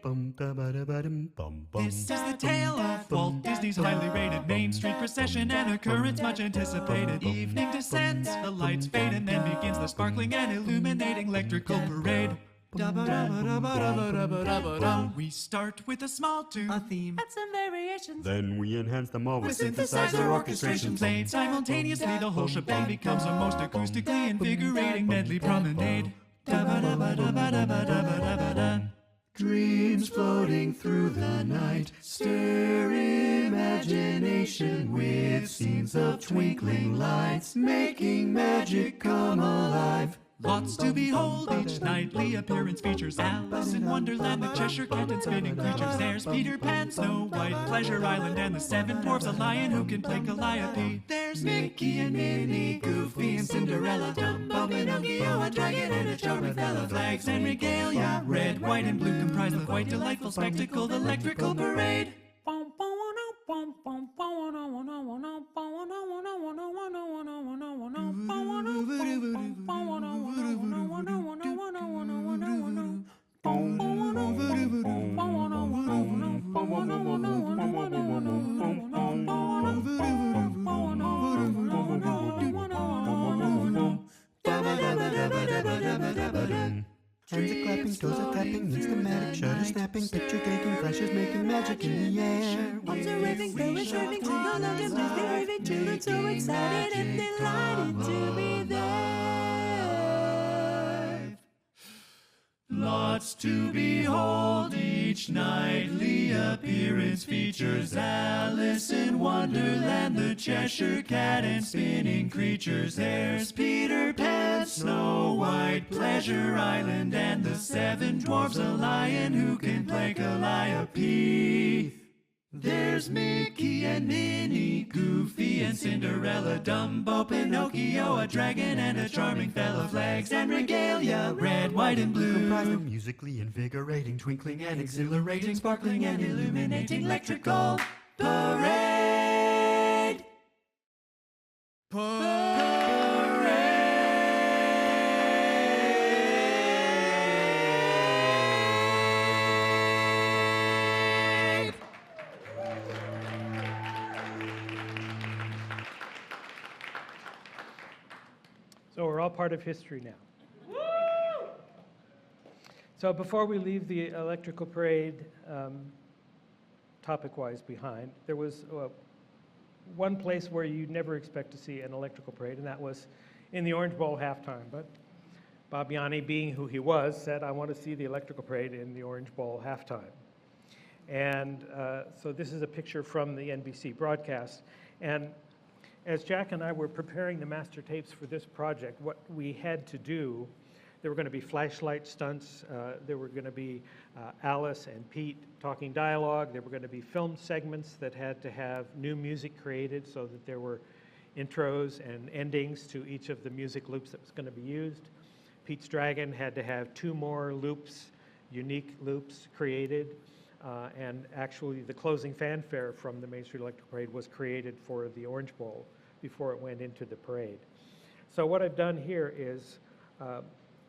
This is the tale of Walt Disney's highly rated Main Street procession, and a current much anticipated. Evening descends, the lights fade, and then begins the sparkling and illuminating electrical parade. We start with a small tune, a theme, and some variations. Then we enhance them all With synthesizer orchestration played simultaneously, the whole shebang becomes a most acoustically invigorating medley promenade. Dreams floating through the night stir imagination with scenes of twinkling lights, making magic come alive. Lots to behold, each nightly appearance features Alice in Wonderland, the Cheshire Cat and spinning creatures. There's Peter Pan, Snow White, Pleasure Island, and the Seven Dwarfs, a lion who can play Calliope. There's Mickey and Minnie, Goofy and Cinderella, Dumbo, Pinocchio, a dragon and a charming fella. Flags and regalia, red, white, and blue comprise the quite delightful spectacle, the electrical parade. Hands are clapping, toes are tapping, instamatic, shutters snapping, picture taking, flashes making magic in the air. Arms are waving, bells are chirping, sing along and please behaving, children so excited and delighted to be there. Lots to behold, each nightly appearance features Alice in Wonderland, the Cheshire Cat and spinning creatures. There's Peter Pan, Snow White, Pleasure Island, and the Seven Dwarfs, a lion who can play Calliope. There's Mickey and Minnie, Goofy and Cinderella, Dumbo, Pinocchio, a dragon and a charming fella. Flags and regalia, red, white, and blue, Comprise the musically invigorating, twinkling and exhilarating, sparkling and illuminating electrical parade. So we're all part of history now. So before we leave the electrical parade topic-wise behind, there was one place where you'd never expect to see an electrical parade, and that was in the Orange Bowl halftime. But Bob Yanni, being who he was, said, I want to see the electrical parade in the Orange Bowl halftime. And so this is a picture from the NBC broadcast. And as Jack and I were preparing the master tapes for this project, what we had to do, there were going to be flashlight stunts, there were going to be Alice and Pete talking dialogue, there were going to be film segments that had to have new music created so that there were intros and endings to each of the music loops that was going to be used. Pete's Dragon had to have 2 more loops, unique loops created, and actually the closing fanfare from the Main Street Electric Parade was created for the Orange Bowl before it went into the parade. So what I've done here is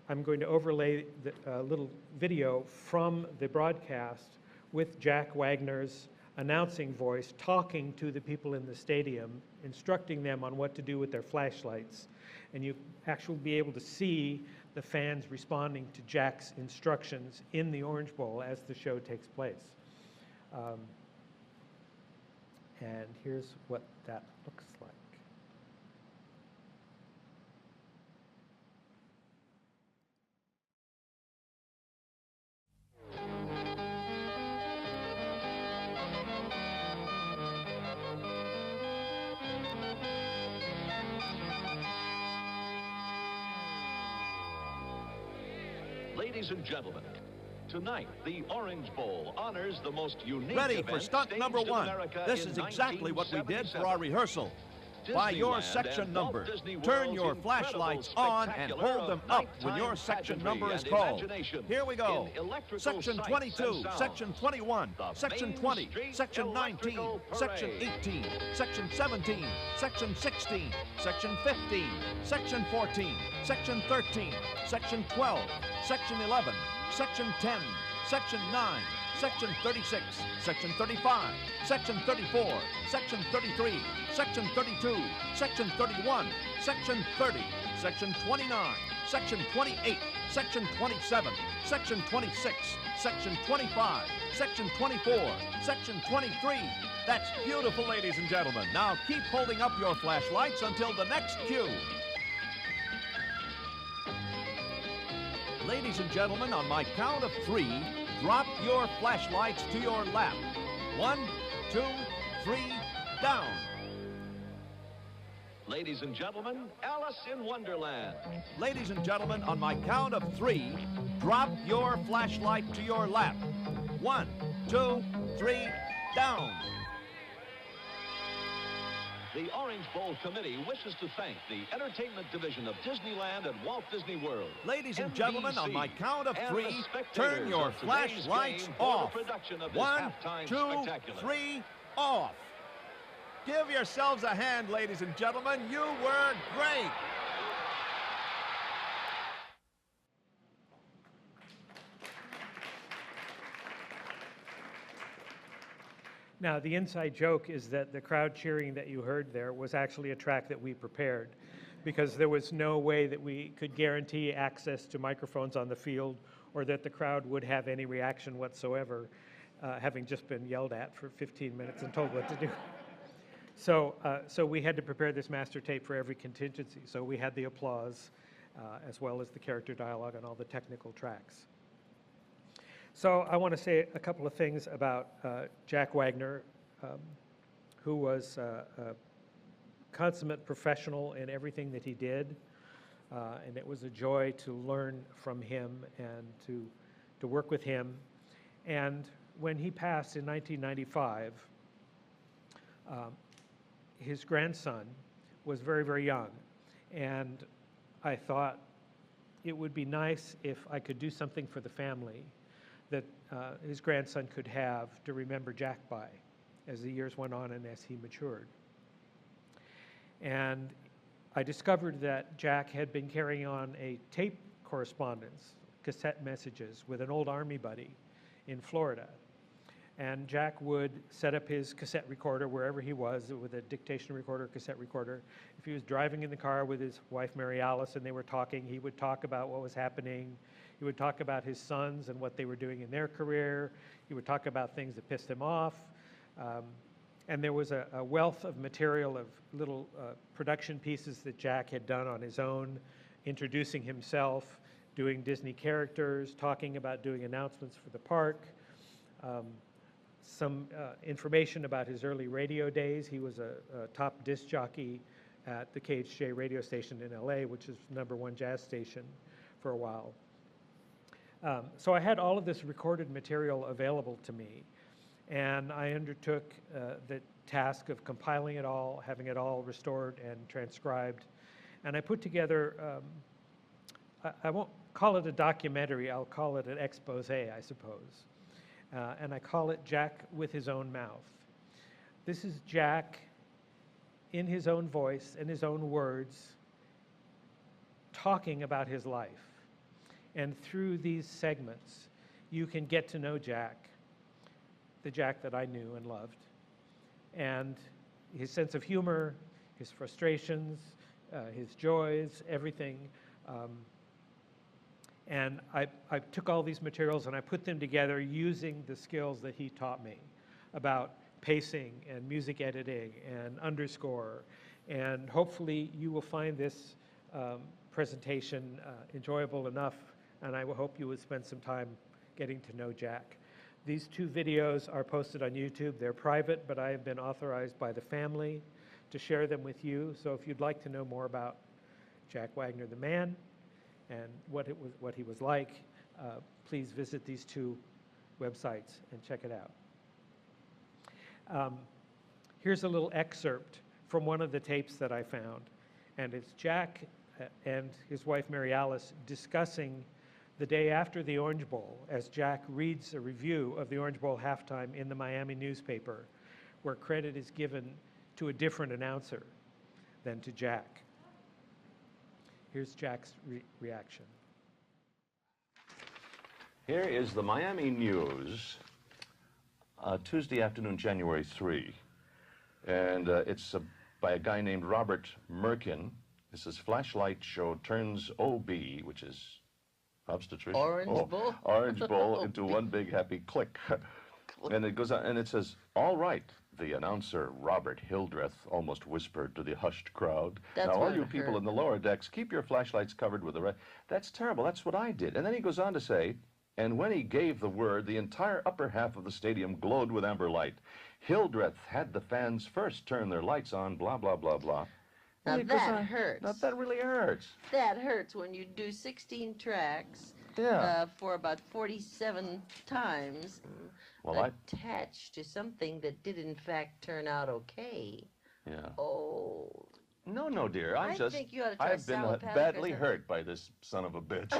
I'm going to overlay a little video from the broadcast with Jack Wagner's announcing voice talking to the people in the stadium, instructing them on what to do with their flashlights. And you actually be able to see the fans responding to Jack's instructions in the Orange Bowl as the show takes place. And here's what that looks like. Ladies and gentlemen, tonight the Orange Bowl honors the most unique Ready event for stunt staged number in one. America This in is exactly what we did for our 1977. rehearsal. By your Disneyland section and number, Walt Disney turn World's your incredible flashlights on and spectacular hold them of up when nighttime your section pageantry number is and called. imagination Here we go. in electrical Section sights 22, and sounds. Section 21, The Section Main 20, Street Section 19, Electrical Section Parade. 18, Section 17, Section 16, Section 15, Section 14, Section 13, Section 12, Section 11, Section 10, Section 9, Section 36, Section 35, Section 34, Section 33, Section 32, Section 31, Section 30, Section 29, Section 28, Section 27, Section 26, Section 25, Section 24, Section 23. That's beautiful, ladies and gentlemen. Now keep holding up your flashlights until the next cue. Ladies and gentlemen, on my count of 3, drop your flashlights to your lap. 1, 2, 3, down. Ladies and gentlemen, Alice in Wonderland. Ladies and gentlemen, on my count of 3, drop your flashlight to your lap. 1, 2, 3, down. The Orange Bowl Committee wishes to thank the Entertainment Division of Disneyland and Walt Disney World. Ladies and gentlemen, on my count of and 3, the spectators turn your of today's flashlights game for the off. production of this 1, halftime 2, spectacular. 3, off. Give yourselves a hand, ladies and gentlemen. You were great. Now, the inside joke is that the crowd cheering that you heard there was actually a track that we prepared, because there was no way that we could guarantee access to microphones on the field or that the crowd would have any reaction whatsoever, having just been yelled at for 15 minutes and told what to do. So we had to prepare this master tape for every contingency. So we had the applause as well as the character dialogue and all the technical tracks. So I want to say a couple of things about Jack Wagner, who was a consummate professional in everything that he did, and it was a joy to learn from him and to work with him. And when he passed in 1995, his grandson was very, very young, and I thought it would be nice if I could do something for the family that his grandson could have to remember Jack by as the years went on and as he matured. And I discovered that Jack had been carrying on a tape correspondence, cassette messages, with an old Army buddy in Florida. And Jack would set up his cassette recorder wherever he was with a dictation recorder, cassette recorder. If he was driving in the car with his wife, Mary Alice, and they were talking, he would talk about what was happening. He would talk about his sons and what they were doing in their career. He would talk about things that pissed him off. And there was a wealth of material of little production pieces that Jack had done on his own, introducing himself, doing Disney characters, talking about doing announcements for the park. Some information about his early radio days. He was a top disc jockey at the KHJ radio station in LA, which is #1 jazz station for a while. So I had all of this recorded material available to me, and I undertook the task of compiling it all, having it all restored and transcribed. And I put together, I won't call it a documentary, I'll call it an expose, I suppose. And I call it Jack with His Own Mouth. This is Jack in his own voice and his own words talking about his life. And through these segments, you can get to know Jack. the Jack that I knew and loved. And his sense of humor, his frustrations, his joys, everything. And I took all these materials and I put them together using the skills that he taught me about pacing and music editing and underscore. And hopefully you will find this presentation enjoyable enough, and I will hope you will spend some time getting to know Jack. These 2 videos are posted on YouTube. They're private, but I have been authorized by the family to share them with you. So if you'd like to know more about Jack Wagner the man and what he was like, please visit these 2 websites and check it out. Here's a little excerpt from one of the tapes that I found, and it's Jack and his wife Mary Alice discussing the day after the Orange Bowl, as Jack reads a review of the Orange Bowl halftime in the Miami newspaper, where credit is given to a different announcer than to Jack. Here's Jack's reaction. Here is the Miami News, Tuesday afternoon, January 3. And it's by a guy named Robert Merkin. This is Flashlight Show Turns OB, which is obstetrician. Orange Bowl? Orange Bowl into one big happy click. And it goes on, and it says, all right, the announcer Robert Hildreth almost whispered to the hushed crowd. That's now, all what you I people heard. in the lower decks, keep your flashlights covered with the red. That's terrible. That's what I did. And then he goes on to say, and when he gave the word, the entire upper half of the stadium glowed with amber light. Hildreth had the fans first turn their lights on, blah, blah, blah, blah. Now And he goes that on, hurts. Now that really hurts. That hurts when you do 16 tracks for about 47 times Well, attached to something that did in fact turn out okay. Yeah. Oh. No, no, dear. I think you ought to try I've been salad patty badly or hurt by this son of a bitch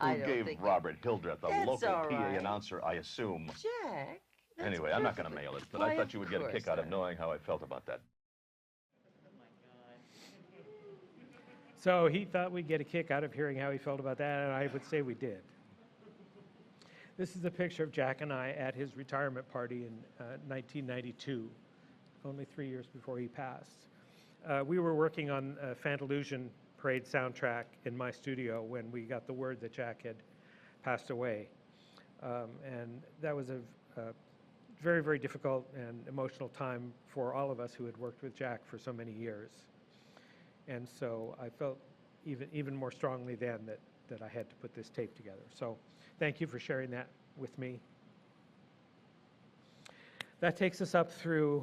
I who don't gave think Robert Hildreth, a That's local all PA right. announcer, I assume. Jack. that's Anyway, I'm not going to perfectly- mail it, but Why, I thought you would get a of kick course out of not. knowing how I felt about that. So he thought we'd get a kick out of hearing how he felt about that, and I would say we did. This is a picture of Jack and I at his retirement party in 1992, only 3 years before he passed. We were working on a Fantalusion Parade soundtrack in my studio when we got the word that Jack had passed away. And that was a very, very difficult and emotional time for all of us who had worked with Jack for so many years. And so I felt even more strongly then that I had to put this tape together. So thank you for sharing that with me. That takes us up through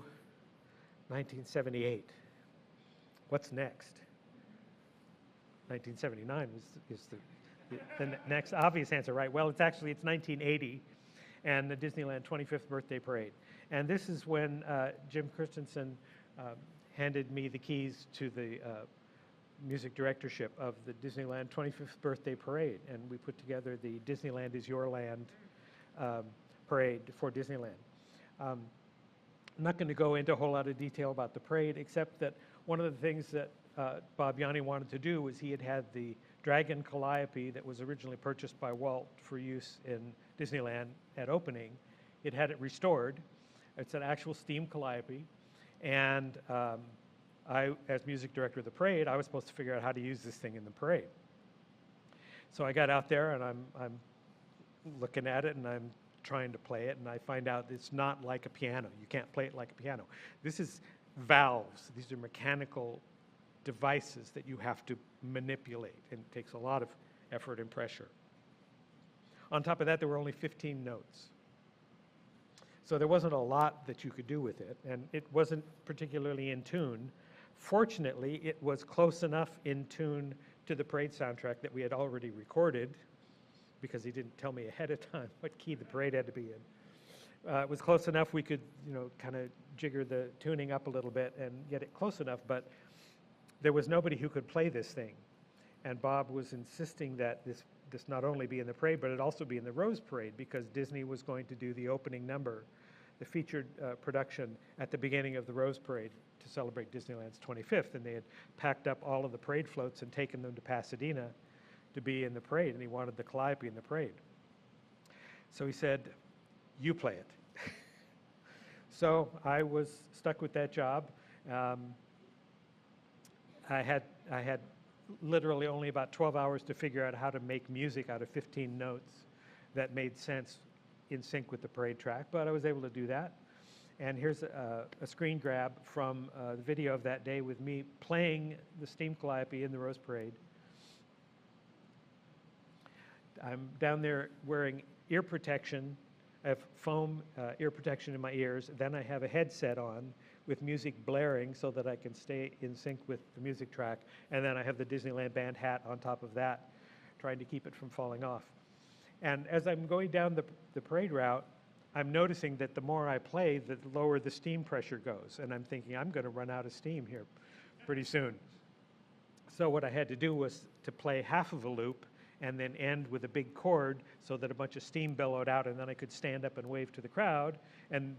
1978. What's next? 1979 is the next obvious answer, right? Well, it's 1980 and the Disneyland 25th birthday parade. And this is when Jim Christensen handed me the keys to the music directorship of the Disneyland 25th birthday parade, and we put together the Disneyland is Your Land parade for Disneyland. I'm not going to go into a whole lot of detail about the parade, except that one of the things that Bob Yanni wanted to do was he had the Dragon Calliope that was originally purchased by Walt for use in Disneyland at opening. It had it restored. It's an actual steam Calliope, and I, as music director of the parade, I was supposed to figure out how to use this thing in the parade. So I got out there and I'm looking at it and I'm trying to play it, and I find out it's not like a piano. You can't play it like a piano. This is valves. These are mechanical devices that you have to manipulate, and it takes a lot of effort and pressure. On top of that, there were only 15 notes. So there wasn't a lot that you could do with it, and it wasn't particularly in tune. Fortunately, it was close enough in tune to the parade soundtrack that we had already recorded, because he didn't tell me ahead of time what key the parade had to be in. It was close enough we could, kind of jigger the tuning up a little bit and get it close enough, but there was nobody who could play this thing. And Bob was insisting that this not only be in the parade, but it also be in the Rose Parade, because Disney was going to do the opening number, the featured production at the beginning of the Rose Parade to celebrate Disneyland's 25th. And they had packed up all of the parade floats and taken them to Pasadena to be in the parade, and he wanted the Calliope in the parade. So he said, you play it. So I was stuck with that job. I had literally only about 12 hours to figure out how to make music out of 15 notes that made sense in sync with the parade track, but I was able to do that. And here's a screen grab from the video of that day with me playing the Steam Calliope in the Rose Parade. I'm down there wearing ear protection. I have foam ear protection in my ears. Then I have a headset on with music blaring so that I can stay in sync with the music track. And then I have the Disneyland band hat on top of that, trying to keep it from falling off. And as I'm going down the parade route, I'm noticing that the more I play, the lower the steam pressure goes. And I'm thinking, I'm going to run out of steam here pretty soon. So what I had to do was to play half of a loop and then end with a big chord so that a bunch of steam billowed out, and then I could stand up and wave to the crowd, and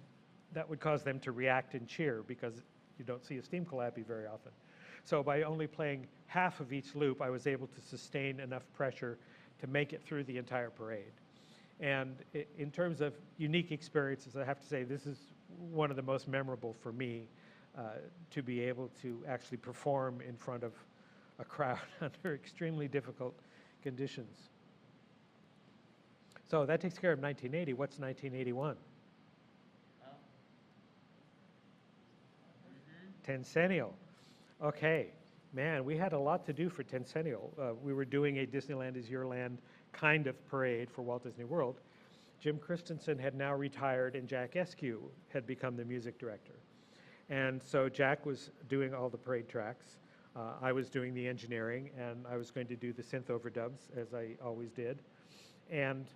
that would cause them to react and cheer because you don't see a steam calliope very often. So by only playing half of each loop, I was able to sustain enough pressure to make it through the entire parade. And in terms of unique experiences, I have to say this is one of the most memorable for me, to be able to actually perform in front of a crowd under extremely difficult conditions. So that takes care of 1980. What's 1981? Tencennial. Okay, man, we had a lot to do for Tencennial. We were doing a Disneyland is Your Land kind of parade for Walt Disney World. Jim Christensen had now retired and Jack Eskew had become the music director. And so Jack was doing all the parade tracks. I was doing the engineering, and I was going to do the synth overdubs, as I always did. And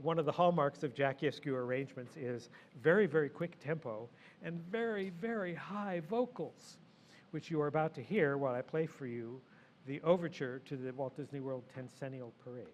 one of the hallmarks of Jack Eskew arrangements is very, very quick tempo and very, very high vocals, which you are about to hear while I play for you the overture to the Walt Disney World Tencennial Parade.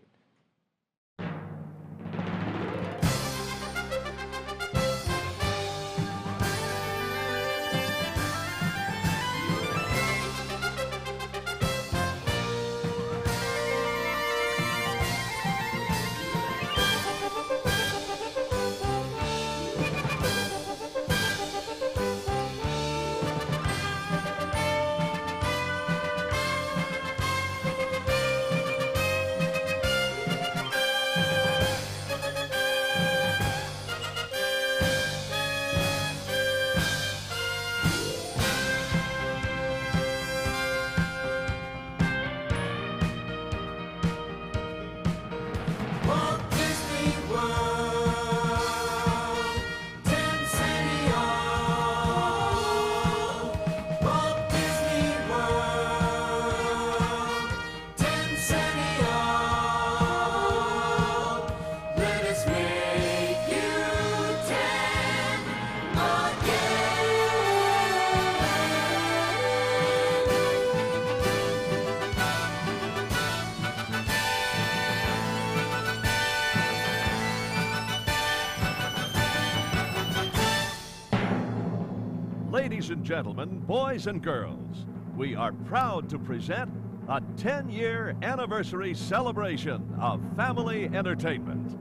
Ladies and gentlemen, boys and girls, we are proud to present a 10-year anniversary celebration of family entertainment.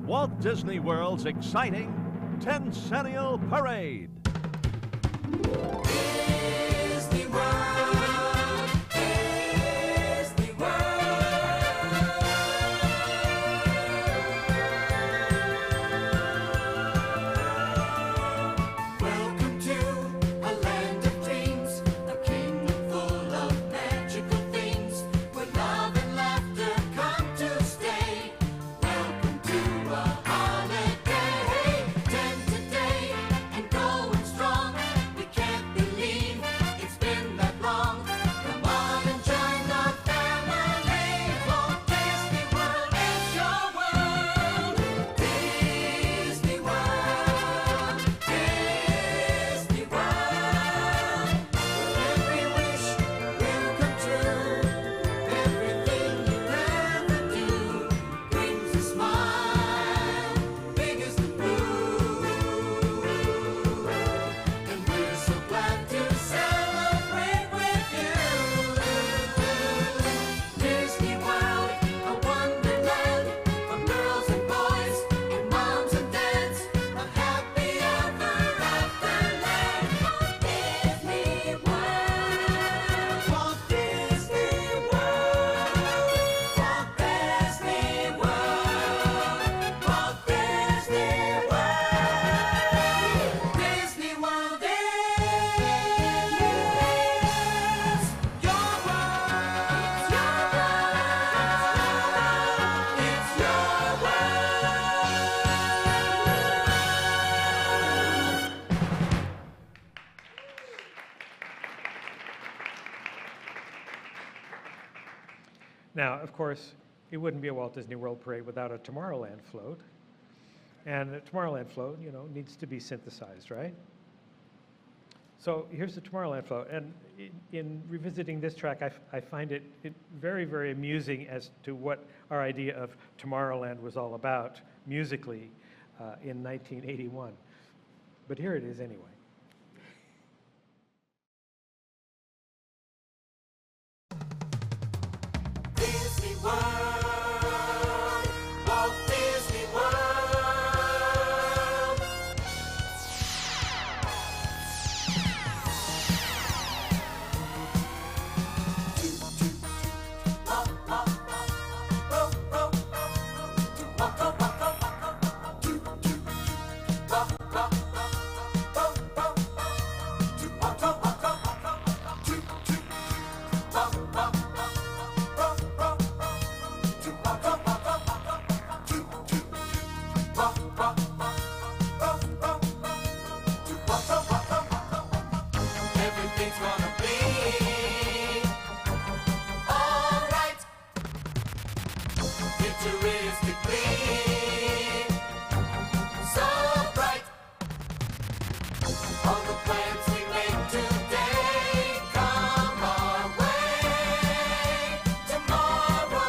Walt Disney World's exciting Tencennial Parade. Disney World, Disney World. Welcome to a land of dreams, a kingdom full of magical things, where love and laughter come to stay. Welcome to a holiday, 10 today and going strong. We can't believe Now, of course, it wouldn't be a Walt Disney World parade without a Tomorrowland float. And the Tomorrowland float, you know, needs to be synthesized, right? So here's the Tomorrowland float. And in revisiting this track, I find it very, very amusing as to what our idea of Tomorrowland was all about musically in 1981. But here it is anyway. Disney World, Walt Disney World. Everything's gonna be alright. Futuristically so bright. All the plans we make today come our way. Tomorrow.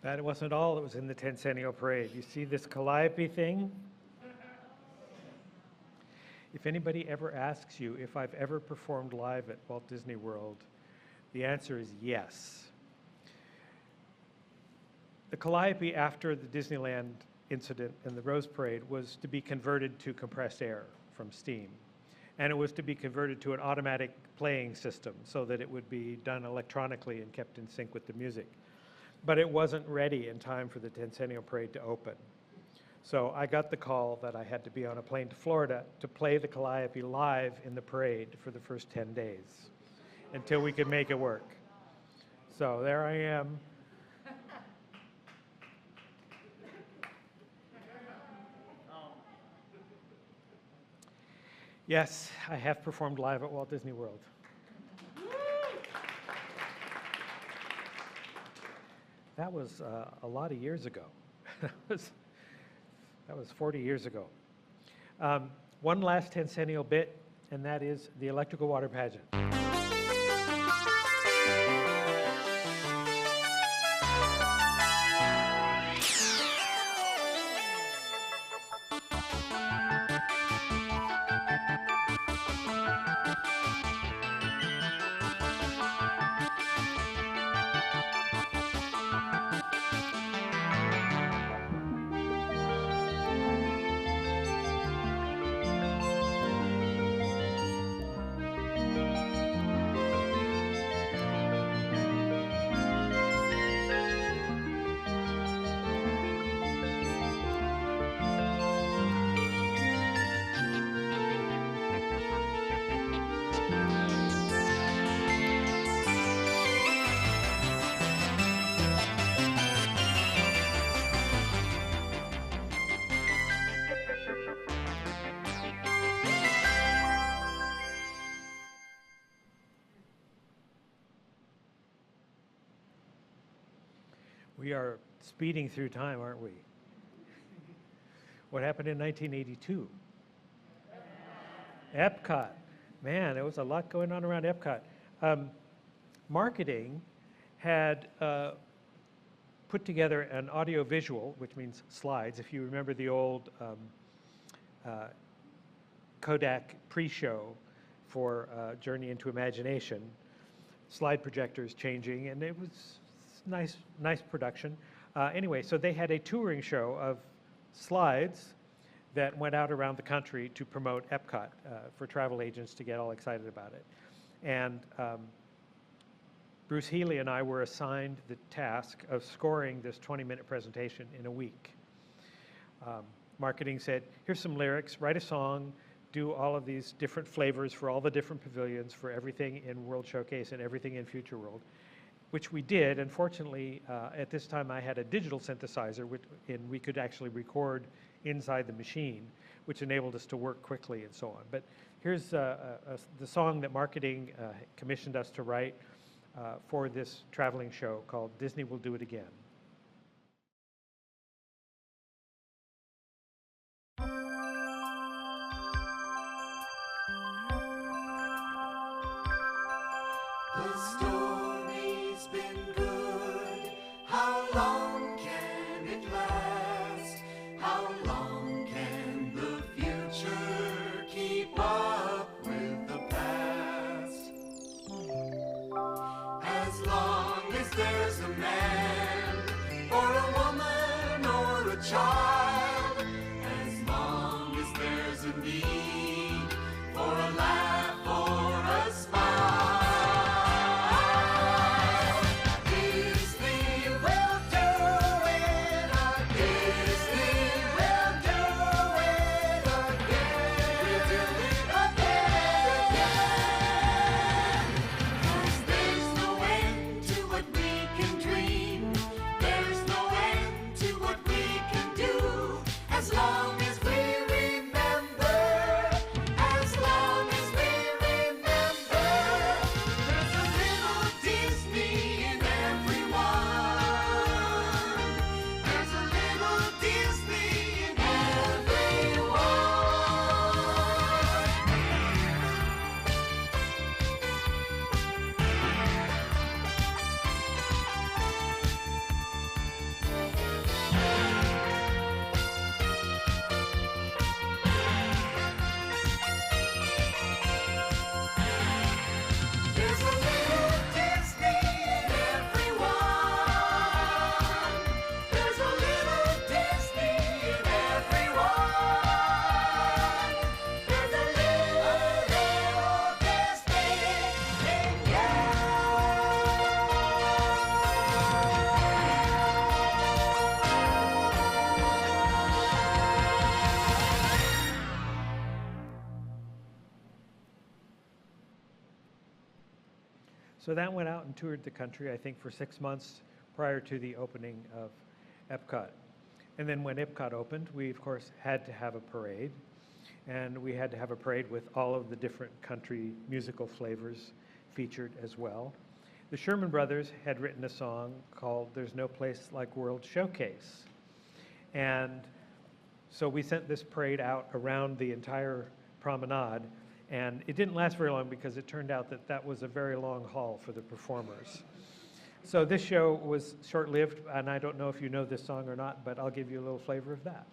That wasn't all that was in the Tencennial Parade. You see this calliope thing? If anybody ever asks you if I've ever performed live at Walt Disney World, the answer is yes. The calliope after the Disneyland incident and the Rose Parade was to be converted to compressed air from steam. And it was to be converted to an automatic playing system so that it would be done electronically and kept in sync with the music. But it wasn't ready in time for the Tencennial Parade to open. So I got the call that I had to be on a plane to Florida to play the calliope live in the parade for the first 10 days until we could make it work. So there I am. Yes, I have performed live at Walt Disney World. That was a lot of years ago. That was 40 years ago. One last Tencennial bit, and that is the electrical water pageant. We are speeding through time, aren't we? What happened in 1982? Epcot. Man, there was a lot going on around Epcot. Marketing had put together an audio-visual, which means slides. If you remember the old Kodak pre-show for Journey into Imagination, slide projectors changing, and it was nice production. Anyway, so they had a touring show of slides that went out around the country to promote Epcot for travel agents to get all excited about it. And Bruce Healy and I were assigned the task of scoring this 20-minute presentation in a week. Marketing said, here's some lyrics, write a song, do all of these different flavors for all the different pavilions, for everything in World Showcase and everything in Future World, which we did. And fortunately, at this time, I had a digital synthesizer, and we could actually record inside the machine, which enabled us to work quickly and so on. But here's the song that marketing commissioned us to write for this traveling show called Disney Will Do It Again. The story's been good. How long can it last? How long can the future keep up with the past? As long as there's a man, or a woman, or a child, as long as there's a need for a laugh or a smile. So that went out and toured the country, I think, for 6 months prior to the opening of Epcot. And then when Epcot opened, we, of course, had to have a parade. And we had to have a parade with all of the different country musical flavors featured as well. The Sherman Brothers had written a song called There's No Place Like World Showcase. And so we sent this parade out around the entire promenade. And it didn't last very long because it turned out that that was a very long haul for the performers. So this show was short-lived, and I don't know if you know this song or not, but I'll give you a little flavor of that.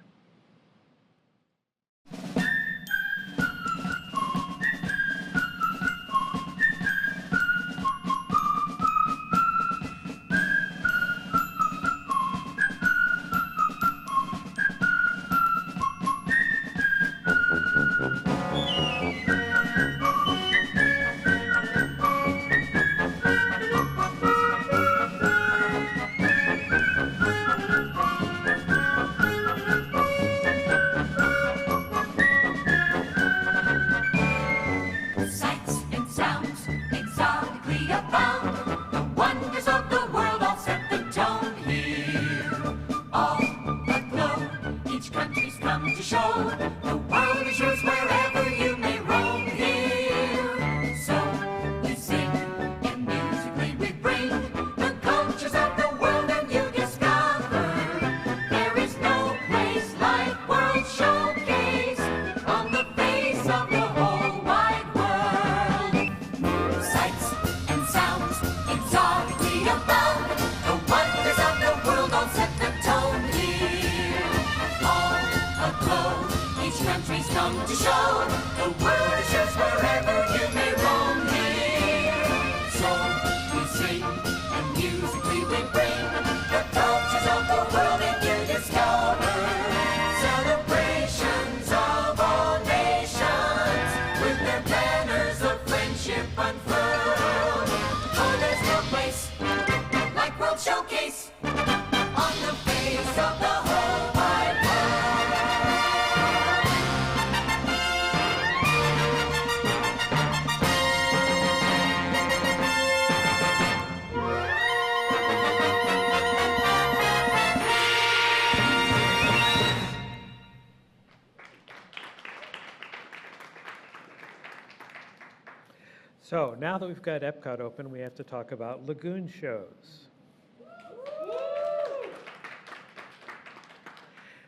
So now that we've got Epcot open, we have to talk about lagoon shows.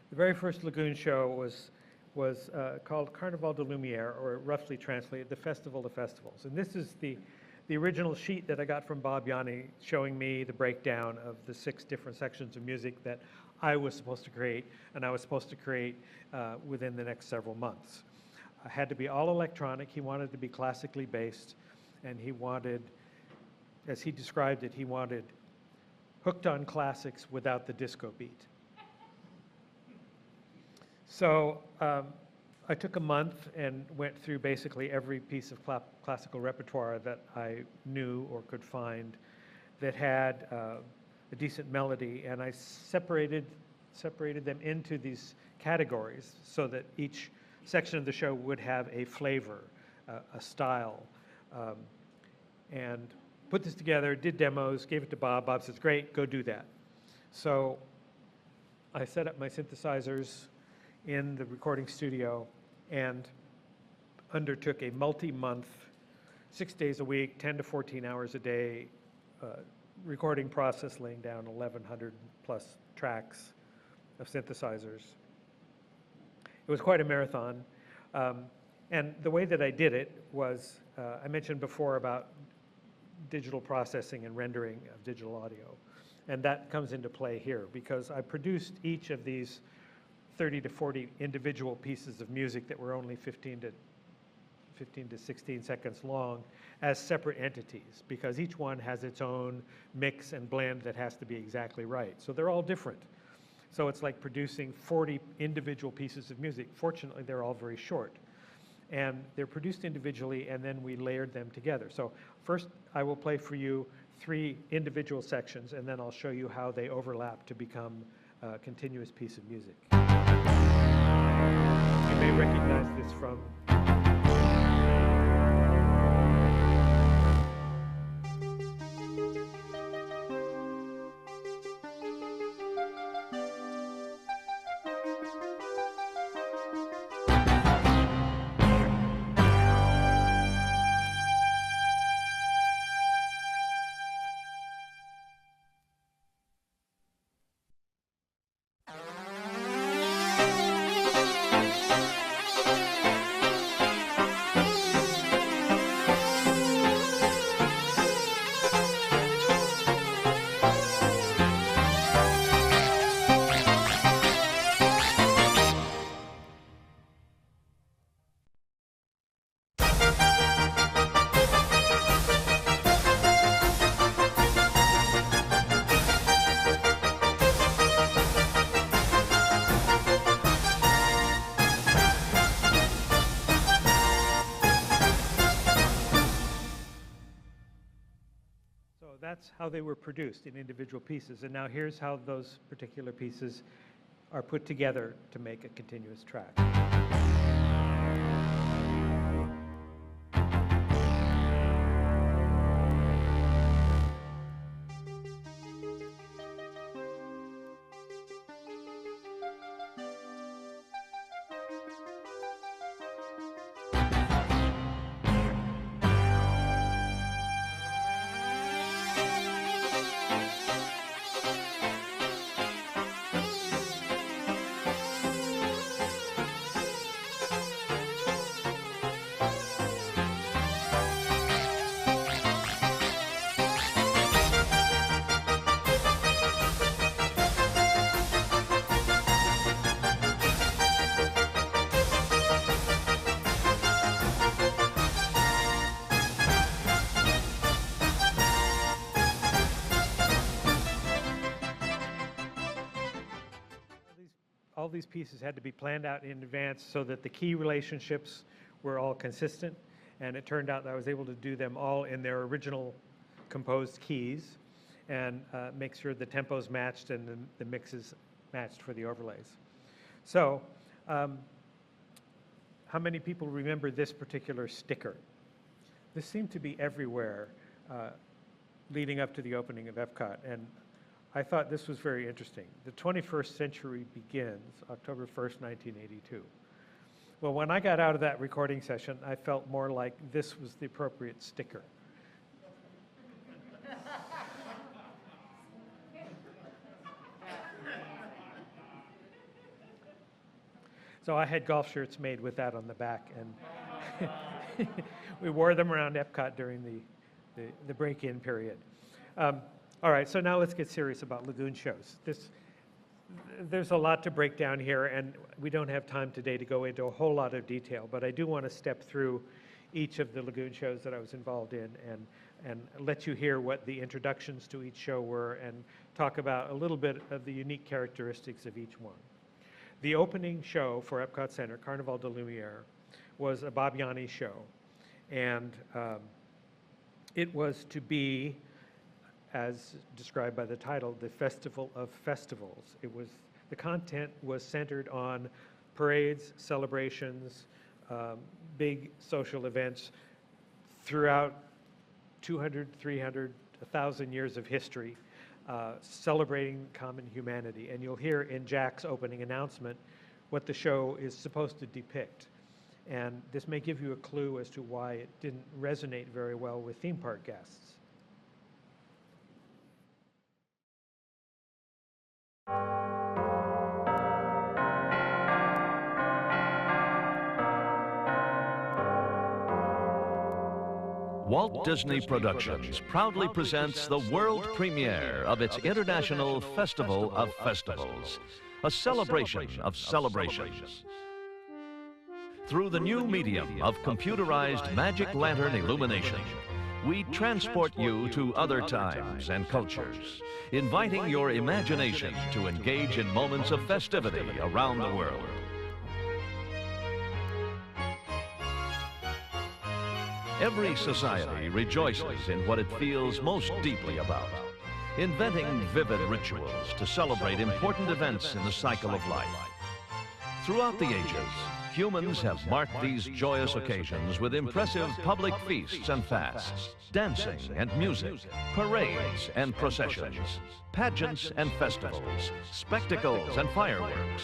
The very first lagoon show was called Carnaval de Lumière, or roughly translated, the Festival of Festivals. And this is the original sheet that I got from Bob Yanni showing me the breakdown of the 6 different sections of music that I was supposed to create, and I was supposed to create within the next several months. I had to be all electronic. He wanted to be classically based, and he wanted, as he described it, he wanted hooked on classics without the disco beat. So I took a month and went through basically every piece of classical repertoire that I knew or could find that had a decent melody, and I separated them into these categories so that each section of the show would have a flavor, a style, and put this together, did demos, gave it to Bob. Bob says, great, go do that. So I set up my synthesizers in the recording studio and undertook a multi-month, 6 days a week, 10 to 14 hours a day recording process, laying down 1,100 plus tracks of synthesizers. It was quite a marathon. And the way that I did it was, I mentioned before about digital processing and rendering of digital audio. And that comes into play here because I produced each of these 30 to 40 individual pieces of music that were only 15 to 16 seconds long as separate entities, because each one has its own mix and blend that has to be exactly right. So they're all different. So it's like producing 40 individual pieces of music. Fortunately, they're all very short. And they're produced individually, and then we layered them together. So first, I will play for you 3 individual sections, and then I'll show you how they overlap to become a continuous piece of music. You may recognize this from that's how they were produced in individual pieces. And now here's how those particular pieces are put together to make a continuous track. All these pieces had to be planned out in advance so that the key relationships were all consistent, and it turned out that I was able to do them all in their original composed keys and make sure the tempos matched and the mixes matched for the overlays. So, how many people remember this particular sticker? This seemed to be everywhere leading up to the opening of Epcot, and I thought this was very interesting. The 21st century begins October 1st, 1982. Well, when I got out of that recording session, I felt more like this was the appropriate sticker. So I had golf shirts made with that on the back, and we wore them around Epcot during the break-in period. All right, so now let's get serious about lagoon shows. There's a lot to break down here, and we don't have time today to go into a whole lot of detail, but I do want to step through each of the lagoon shows that I was involved in and let you hear what the introductions to each show were and talk about a little bit of the unique characteristics of each one. The opening show for Epcot Center, Carnaval de Lumière, was a Bob Yanni show, and it was to be, as described by the title, the Festival of Festivals. The content was centered on parades, celebrations, big social events throughout 200, 300, 1,000 years of history, celebrating common humanity. And you'll hear in Jack's opening announcement what the show is supposed to depict. And this may give you a clue as to why it didn't resonate very well with theme park guests. Walt Disney Productions proudly presents the world premiere of its International Festival of Festivals, a celebration of celebrations. Through the new medium of computerized magic lantern illumination, we transport you to other times and cultures, inviting your imagination to engage in moments of festivity around the world. Every society rejoices in what it feels most deeply about, inventing vivid rituals to celebrate important events in the cycle of life. Throughout the ages, humans have marked these joyous occasions with impressive public feasts and fasts, dancing and music, parades and processions, pageants and festivals, spectacles and fireworks.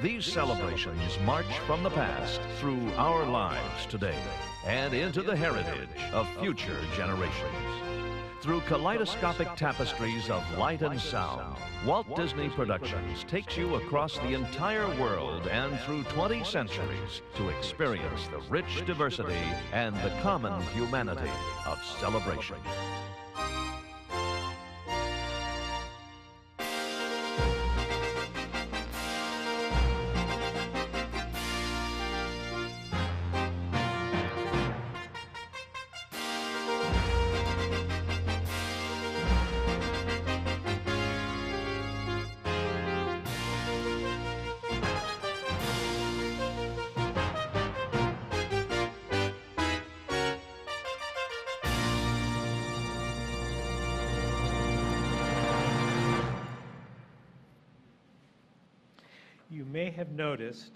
These celebrations march from the past through our lives today and into the heritage of future generations. Through kaleidoscopic tapestries of light and sound, Walt Disney Productions takes you across the entire world and through 20 centuries to experience the rich diversity and the common humanity of celebration. You may have noticed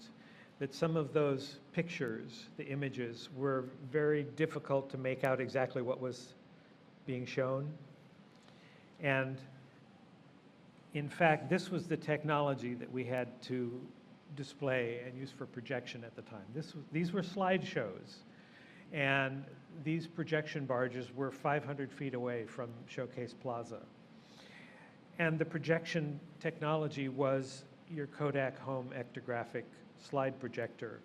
that some of those pictures, the images, were very difficult to make out exactly what was being shown. And in fact, this was the technology that we had to display and use for projection at the time. These were slideshows, and these projection barges were 500 feet away from Showcase Plaza. And the projection technology was your Kodak home ectographic slide projector,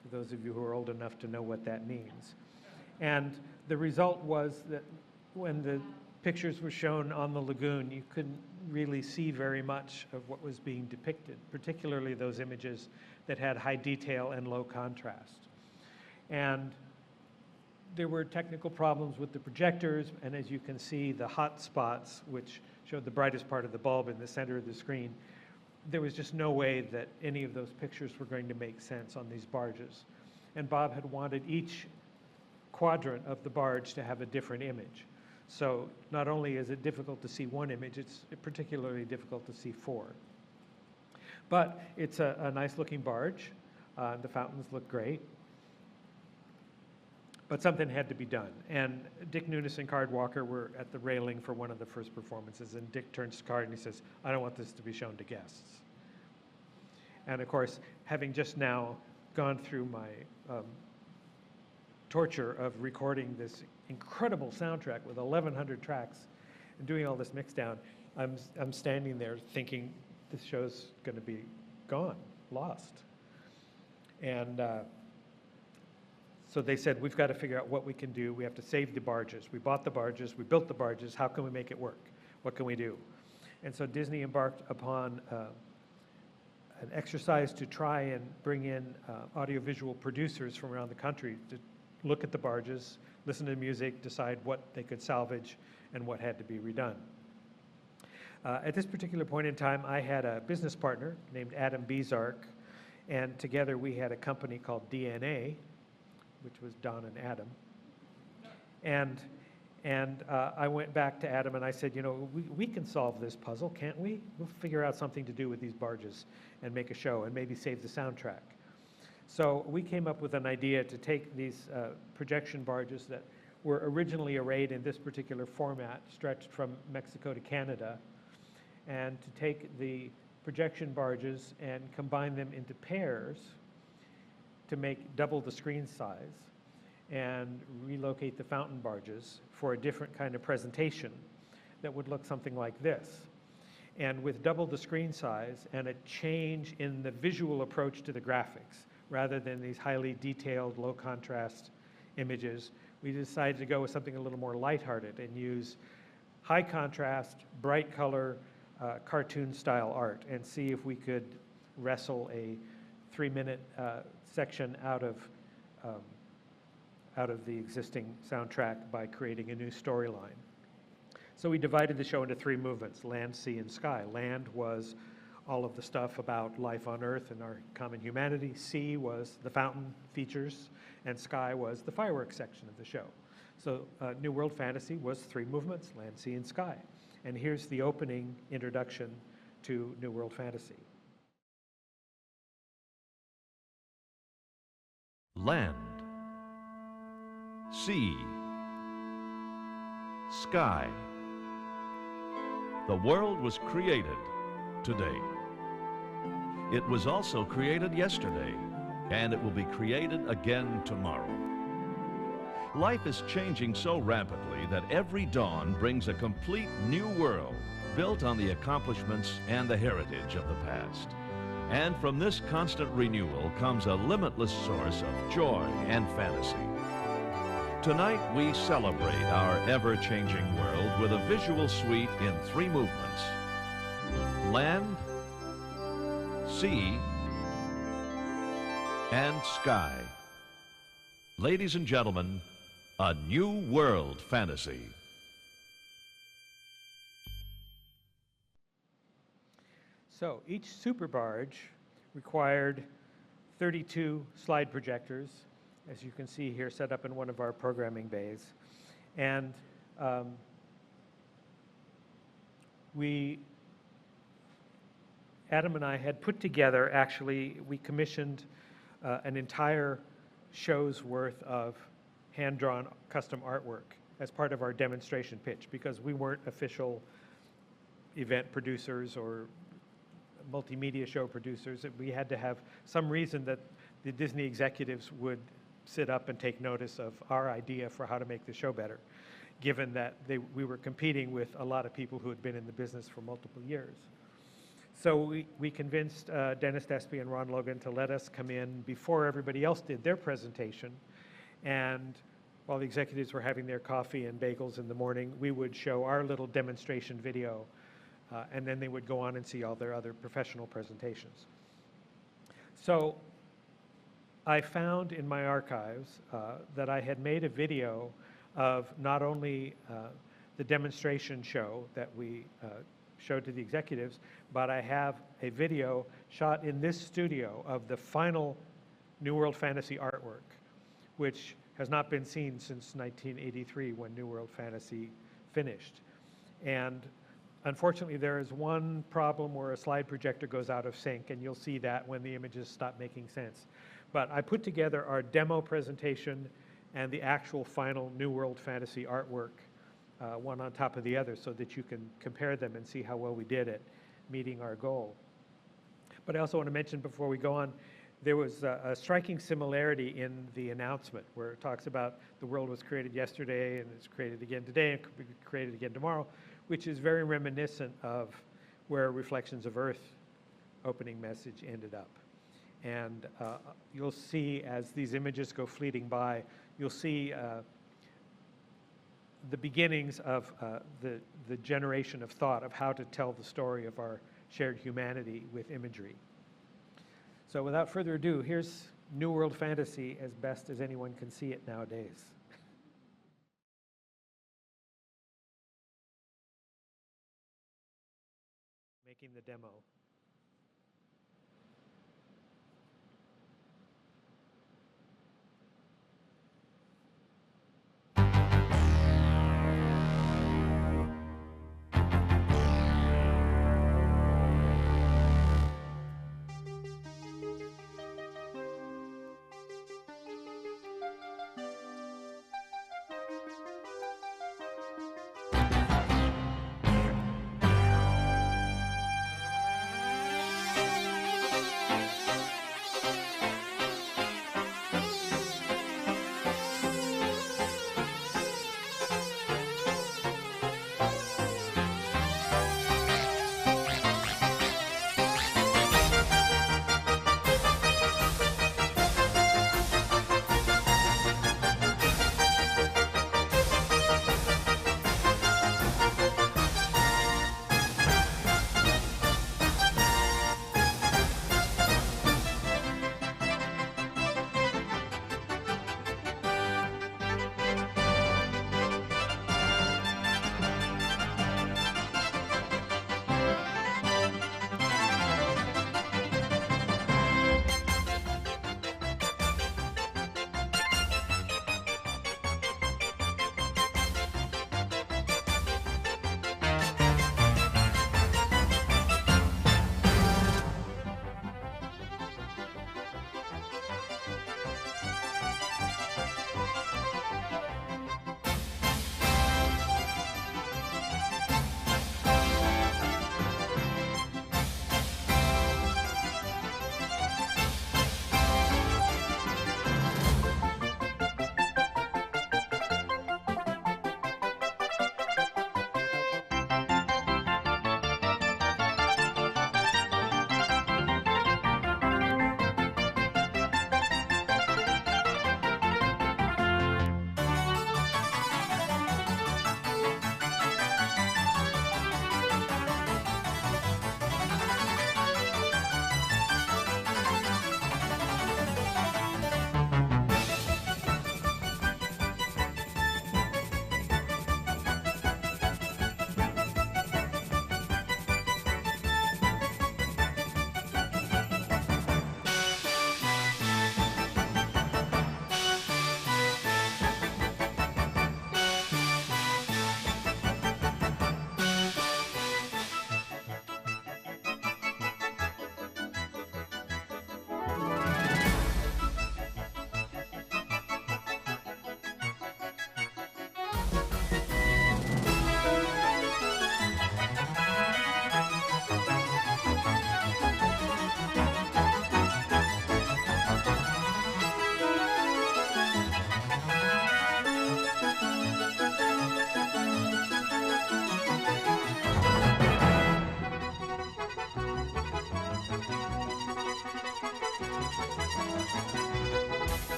for those of you who are old enough to know what that means. And the result was that when the pictures were shown on the lagoon, you couldn't really see very much of what was being depicted, particularly those images that had high detail and low contrast. And there were technical problems with the projectors, and as you can see, the hot spots, which showed the brightest part of the bulb in the center of the screen, there was just no way that any of those pictures were going to make sense on these barges. And Bob had wanted each quadrant of the barge to have a different image. So not only is it difficult to see one image, it's particularly difficult to see four. But it's a nice looking barge. The fountains look great. But something had to be done. And Dick Nunes and Card Walker were at the railing for one of the first performances, and Dick turns to Card and he says, "I don't want this to be shown to guests." And of course, having just now gone through my torture of recording this incredible soundtrack with 1,100 tracks and doing all this mix down, I'm standing there thinking this show's going to be gone, lost. And so they said, we've got to figure out what we can do. We have to save the barges. We bought the barges. We built the barges. How can we make it work? What can we do? And so Disney embarked upon an exercise to try and bring in audiovisual producers from around the country to look at the barges, listen to the music, decide what they could salvage and what had to be redone. At this particular point in time, I had a business partner named Adam Bezark, and together we had a company called DNA, which was Don and Adam. And I went back to Adam and I said, you know, we can solve this puzzle, can't we? We'll figure out something to do with these barges and make a show and maybe save the soundtrack. So we came up with an idea to take these projection barges that were originally arrayed in this particular format, stretched from Mexico to Canada, and to take the projection barges and combine them into pairs to make double the screen size and relocate the fountain barges for a different kind of presentation that would look something like this. And with double the screen size and a change in the visual approach to the graphics, rather than these highly detailed, low contrast images, we decided to go with something a little more lighthearted and use high contrast, bright color, cartoon style art and see if we could wrestle a 3-minute section out of the existing soundtrack by creating a new storyline. So we divided the show into 3 movements: land, sea, and sky. Land was all of the stuff about life on Earth and our common humanity. Sea was the fountain features, and sky was the fireworks section of the show. So New World Fantasy was 3 movements: land, sea, and sky. And here's the opening introduction to New World Fantasy. Land, sea, sky. The world was created today. It was also created yesterday, and it will be created again tomorrow. Life is changing so rapidly that every dawn brings a complete new world built on the accomplishments and the heritage of the past. And from this constant renewal comes a limitless source of joy and fantasy. Tonight we celebrate our ever-changing world with a visual suite in 3 movements: land, sea, and sky. Ladies and gentlemen, a New World Fantasy. So each super barge required 32 slide projectors, as you can see here, set up in one of our programming bays. And Adam and I had put together, actually, we commissioned an entire show's worth of hand-drawn custom artwork as part of our demonstration pitch, because we weren't official event producers or multimedia show producers. We had to have some reason that the Disney executives would sit up and take notice of our idea for how to make the show better, given that we were competing with a lot of people who had been in the business for multiple years. So we convinced Dennis Despy and Ron Logan to let us come in before everybody else did their presentation. And while the executives were having their coffee and bagels in the morning, we would show our little demonstration video, and then they would go on and see all their other professional presentations. So I found in my archives that I had made a video of not only the demonstration show that we showed to the executives, but I have a video shot in this studio of the final New World Fantasy artwork, which has not been seen since 1983 when New World Fantasy finished. And unfortunately, there is one problem where a slide projector goes out of sync, and you'll see that when the images stop making sense. But I put together our demo presentation and the actual final New World Fantasy artwork, one on top of the other, so that you can compare them and see how well we did at meeting our goal. But I also want to mention before we go on there was a striking similarity in the announcement where it talks about the world was created yesterday and it's created again today and could be created again tomorrow, which is very reminiscent of where Reflections of Earth opening message ended up. And you'll see as these images go fleeting by, you'll see the beginnings of the generation of thought of how to tell the story of our shared humanity with imagery. So without further ado, here's New World Fantasy as best as anyone can see it nowadays. Making the demo.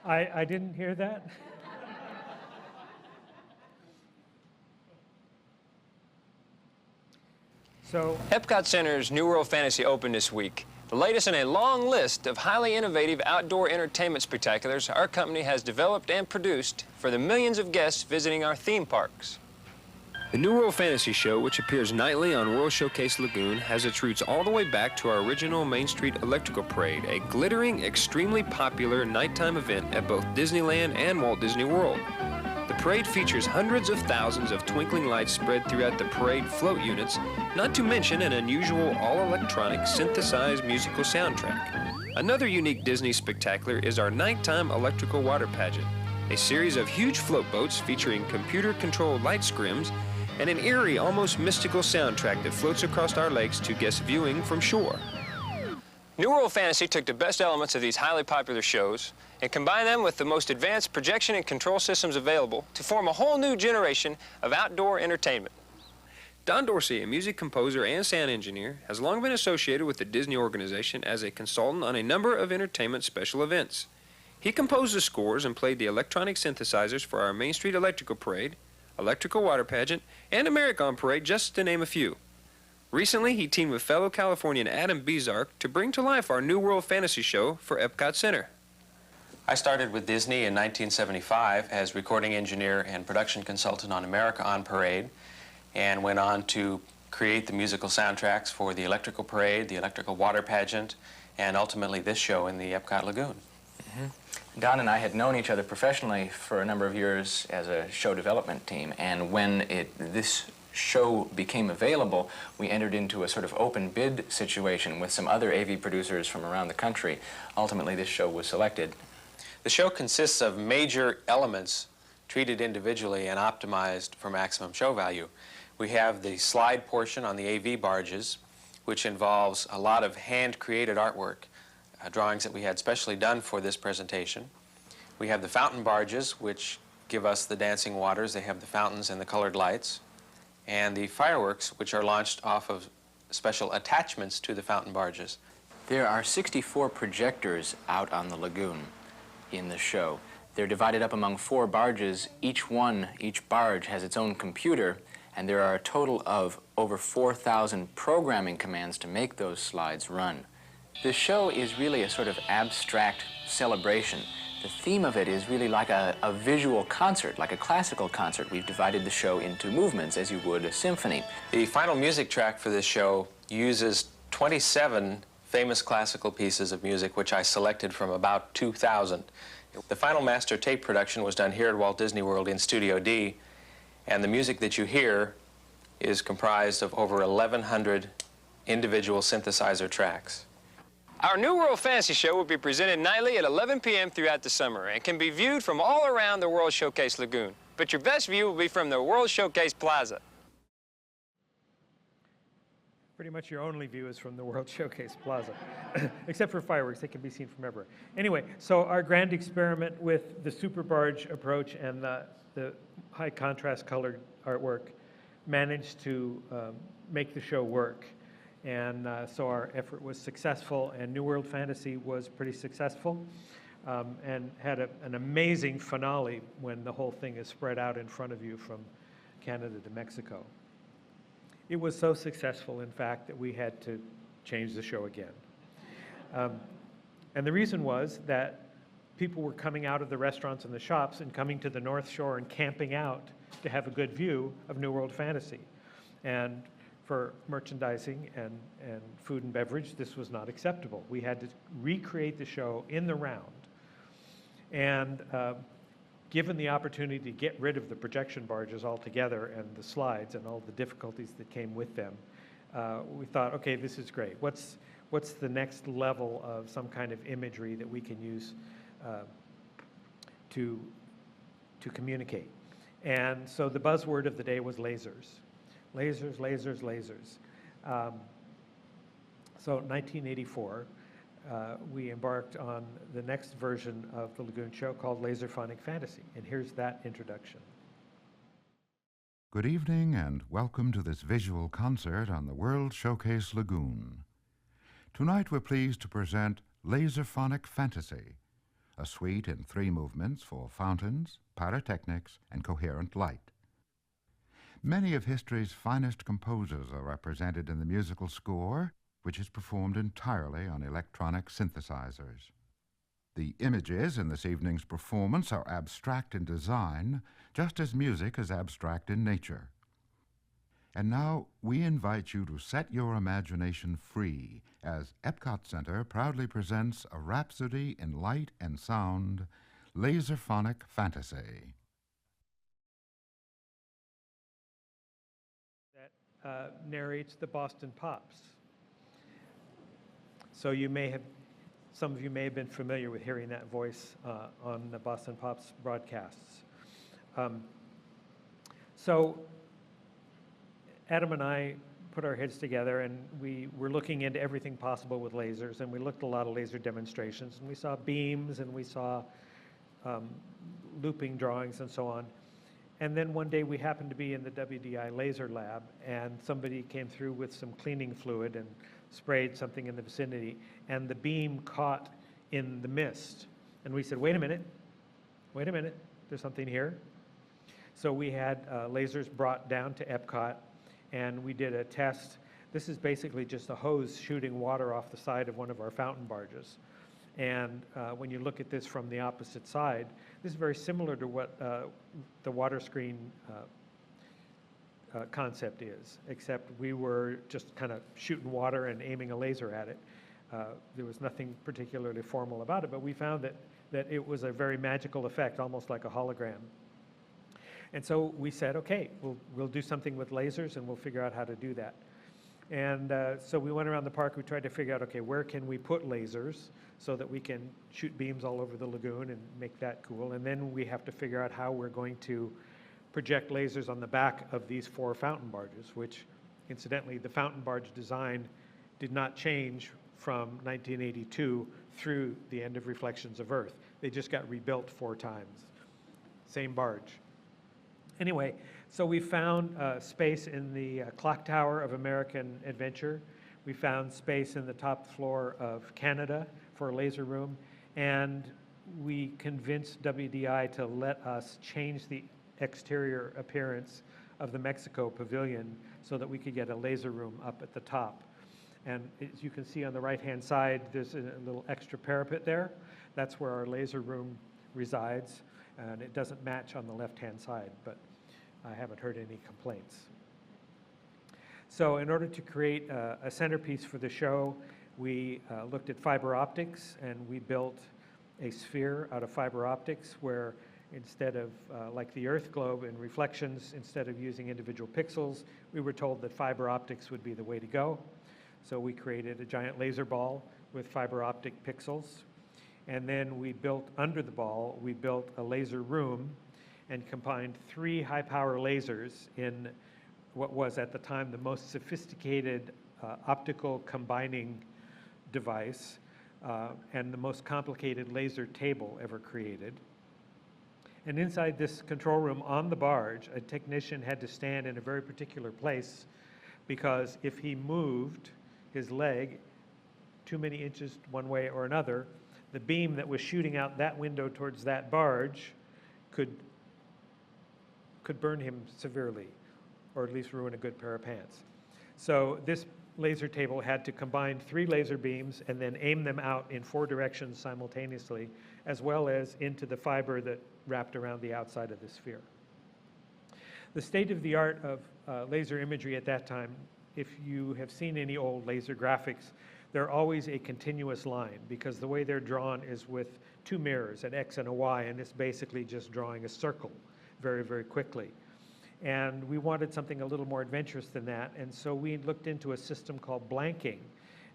I didn't hear that. So Epcot Center's New World Fantasy opened this week. The latest in a long list of highly innovative outdoor entertainment spectaculars our company has developed and produced for the millions of guests visiting our theme parks. The New World Fantasy Show, which appears nightly on World Showcase Lagoon, has its roots all the way back to our original Main Street Electrical Parade, a glittering, extremely popular nighttime event at both Disneyland and Walt Disney World. The parade features hundreds of thousands of twinkling lights spread throughout the parade float units, not to mention an unusual all-electronic synthesized musical soundtrack. Another unique Disney spectacular is our nighttime electrical water pageant, a series of huge float boats featuring computer-controlled light scrims and an eerie, almost mystical soundtrack that floats across our lakes to guests viewing from shore. New World Fantasy took the best elements of these highly popular shows and combined them with the most advanced projection and control systems available to form a whole new generation of outdoor entertainment. Don Dorsey, a music composer and sound engineer, has long been associated with the Disney organization as a consultant on a number of entertainment special events. He composed the scores and played the electronic synthesizers for our Main Street Electrical Parade, Electrical Water Pageant, and American Parade, just to name a few. Recently, he teamed with fellow Californian Adam Bizark to bring to life our New World Fantasy Show for Epcot Center. I started with Disney in 1975 as recording engineer and production consultant on American Parade, and went on to create the musical soundtracks for the Electrical Parade, the Electrical Water Pageant, and ultimately this show in the Epcot Lagoon. Don and I had known each other professionally for a number of years as a show development team, and when this show became available, we entered into a sort of open bid situation with some other AV producers from around the country. Ultimately, this show was selected. The show consists of major elements treated individually and optimized for maximum show value. We have the slide portion on the AV barges, which involves a lot of hand-created artwork, drawings that we had specially done for this presentation. We have the fountain barges, which give us the dancing waters. They have the fountains and the colored lights. And the fireworks, which are launched off of special attachments to the fountain barges. There are 64 projectors out on the lagoon in the show. They're divided up among 4 barges. Each barge has its own computer, and there are a total of over 4,000 programming commands to make those slides run. The show is really a sort of abstract celebration. The theme of it is really like a visual concert, like a classical concert. We've divided the show into movements as you would a symphony. The final music track for this show uses 27 famous classical pieces of music, which I selected from about 2,000. The final master tape production was done here at Walt Disney World in Studio D, and the music that you hear is comprised of over 1,100 individual synthesizer tracks. Our New World Fantasy Show will be presented nightly at 11 p.m. throughout the summer and can be viewed from all around the World Showcase Lagoon. But your best view will be from the World Showcase Plaza. Pretty much your only view is from the World Showcase Plaza, except for fireworks. They can be seen from everywhere. Anyway, so our grand experiment with the super barge approach and the high contrast colored artwork managed to make the show work. And so our effort was successful, and New World Fantasy was pretty successful, and had an amazing finale when the whole thing is spread out in front of you from Canada to Mexico. It was so successful, in fact, that we had to change the show again. And the reason was that people were coming out of the restaurants and the shops and coming to the North Shore and camping out to have a good view of New World Fantasy. And for merchandising and food and beverage, this was not acceptable. We had to recreate the show in the round. And given the opportunity to get rid of the projection barges altogether and the slides and all the difficulties that came with them, we thought, okay, this is great. What's the next level of some kind of imagery that we can use to communicate? And so the buzzword of the day was lasers. Lasers, lasers, lasers. So 1984, we embarked on the next version of the Lagoon Show called Laserphonic Fantasy. And here's that introduction. Good evening and welcome to this visual concert on the World Showcase Lagoon. Tonight we're pleased to present Laserphonic Fantasy, a suite in 3 movements for fountains, pyrotechnics, and coherent light. Many of history's finest composers are represented in the musical score, which is performed entirely on electronic synthesizers. The images in this evening's performance are abstract in design, just as music is abstract in nature. And now we invite you to set your imagination free as Epcot Center proudly presents a rhapsody in light and sound, Laserphonic Fantasy. That narrates the Boston Pops. So you may have, some of you may have been familiar with hearing that voice on the Boston Pops broadcasts. So Adam and I put our heads together and we were looking into everything possible with lasers, and we looked at a lot of laser demonstrations, and we saw beams and we saw looping drawings and so on. And then one day we happened to be in the WDI laser lab, and somebody came through with some cleaning fluid and sprayed something in the vicinity, and the beam caught in the mist. And we said, wait a minute, there's something here. So we had lasers brought down to Epcot, and we did a test. This is basically just a hose shooting water off the side of one of our fountain barges. And when you look at this from the opposite side, this is very similar to what the water screen concept is, except we were just kind of shooting water and aiming a laser at it. There was nothing particularly formal about it, but we found that it was a very magical effect, almost like a hologram. And so we said, okay, we'll do something with lasers and we'll figure out how to do that. And so we went around the park, we tried to figure out, okay, where can we put lasers so that we can shoot beams all over the lagoon and make that cool. And then we have to figure out how we're going to project lasers on the back of these 4 fountain barges, which incidentally, the fountain barge design did not change from 1982 through the end of Reflections of Earth. They just got rebuilt 4 times. Same barge. Anyway, so we found space in the clock tower of American Adventure. We found space in the top floor of Canada for a laser room, and we convinced WDI to let us change the exterior appearance of the Mexico Pavilion so that we could get a laser room up at the top. And as you can see on the right-hand side, there's a little extra parapet there. That's where our laser room resides, and it doesn't match on the left-hand side, but I haven't heard any complaints. So in order to create a centerpiece for the show, we looked at fiber optics, and we built a sphere out of fiber optics where instead of, like the Earth globe in Reflections, instead of using individual pixels, we were told that fiber optics would be the way to go. So we created a giant laser ball with fiber optic pixels. And then we built, under the ball, we built a laser room and combined 3 high-power lasers in what was at the time the most sophisticated optical combining device and the most complicated laser table ever created. And inside this control room on the barge, a technician had to stand in a very particular place because if he moved his leg too many inches one way or another, the beam that was shooting out that window towards that barge could burn him severely, or at least ruin a good pair of pants. So this laser table had to combine 3 laser beams and then aim them out in 4 directions simultaneously, as well as into the fiber that wrapped around the outside of the sphere. The state of the art of laser imagery at that time, if you have seen any old laser graphics, they're always a continuous line because the way they're drawn is with 2 mirrors, an X and a Y, and it's basically just drawing a circle very, very quickly. And we wanted something a little more adventurous than that, and so we looked into a system called blanking.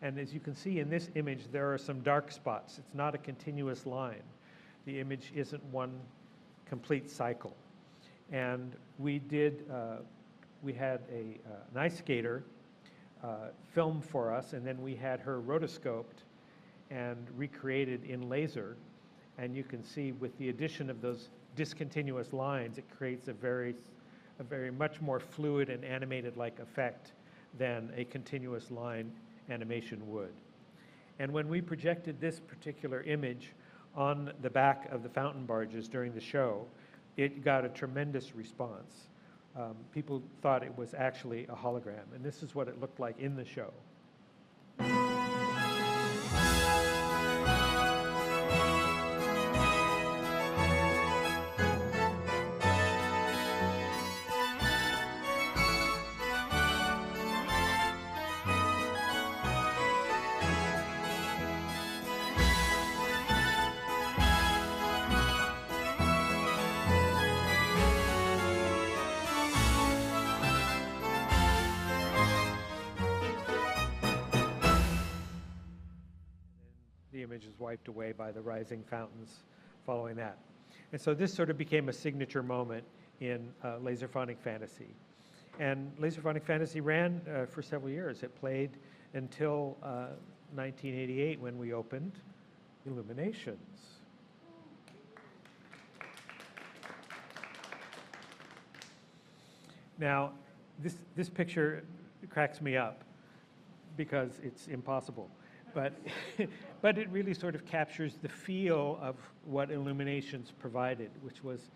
And as you can see in this image, there are some dark spots. It's not a continuous line. The image isn't one complete cycle. And we had an ice skater film for us, and then we had her rotoscoped and recreated in laser. And you can see with the addition of those discontinuous lines, it creates a very much more fluid and animated-like effect than a continuous line animation would. And when we projected this particular image on the back of the fountain barges during the show, it got a tremendous response. People thought it was actually a hologram, and this is what it looked like in the show. image is wiped away by the rising fountains following that. And so this sort of became a signature moment in Laserphonic Fantasy. And Laserphonic Fantasy ran for several years. It played until 1988 when we opened IllumiNations. Now, this picture cracks me up because it's impossible. But, but it really sort of captures the feel of what IllumiNations provided, which was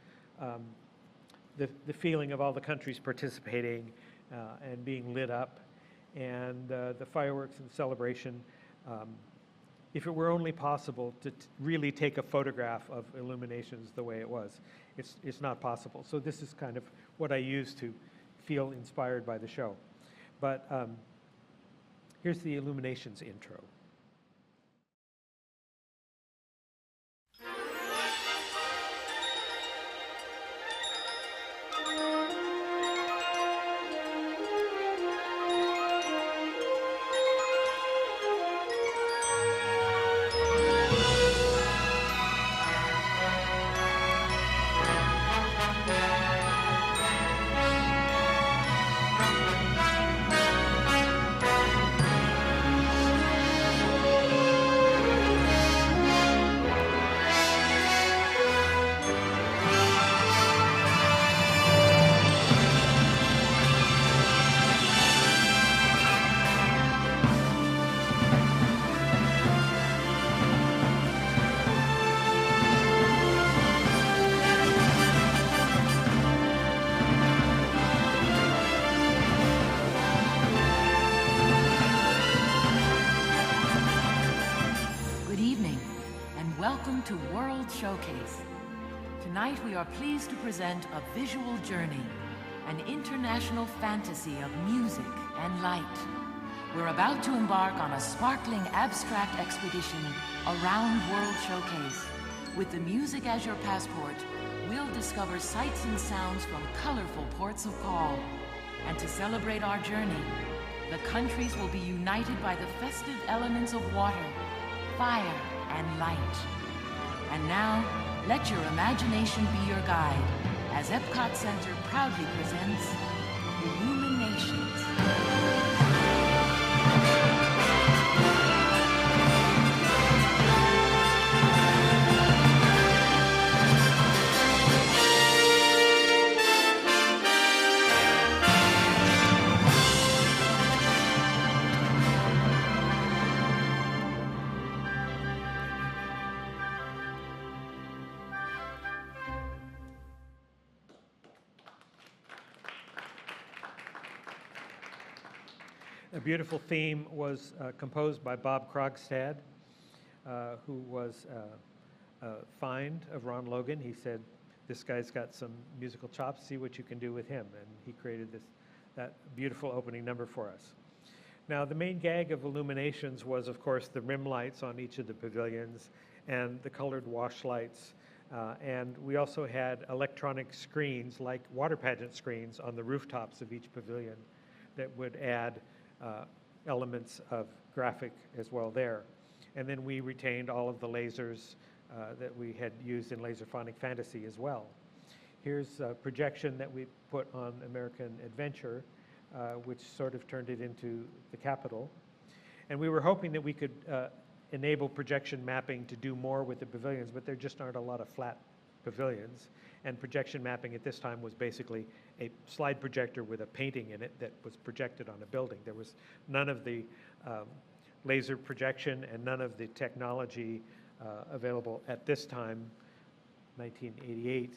the feeling of all the countries participating and being lit up, and the fireworks and celebration. If it were only possible to really take a photograph of IllumiNations the way it was, it's not possible. So this is kind of what I use to feel inspired by the show. But here's the IllumiNations intro. To World Showcase. Tonight we are pleased to present a visual journey, an international fantasy of music and light. We're about to embark on a sparkling abstract expedition around World Showcase. With the music as your passport, we'll discover sights and sounds from colorful ports of call. And to celebrate our journey, the countries will be united by the festive elements of water, fire, and light. And now, let your imagination be your guide as Epcot Center proudly presents IllumiNations. A beautiful theme was composed by Bob Krogstad, who was a find of Ron Logan. He said, this guy's got some musical chops, see what you can do with him. And he created that beautiful opening number for us. Now, the main gag of IllumiNations was, of course, the rim lights on each of the pavilions and the colored wash lights. And we also had electronic screens, like water pageant screens, on the rooftops of each pavilion that would add elements of graphic as well there. And then we retained all of the lasers that we had used in Laserphonic Fantasy as well. Here's a projection that we put on American Adventure, which sort of turned it into the Capitol. And we were hoping that we could enable projection mapping to do more with the pavilions, but there just aren't a lot of flat pavilions. And projection mapping at this time was basically a slide projector with a painting in it that was projected on a building. There was none of the laser projection and none of the technology available at this time, 1988,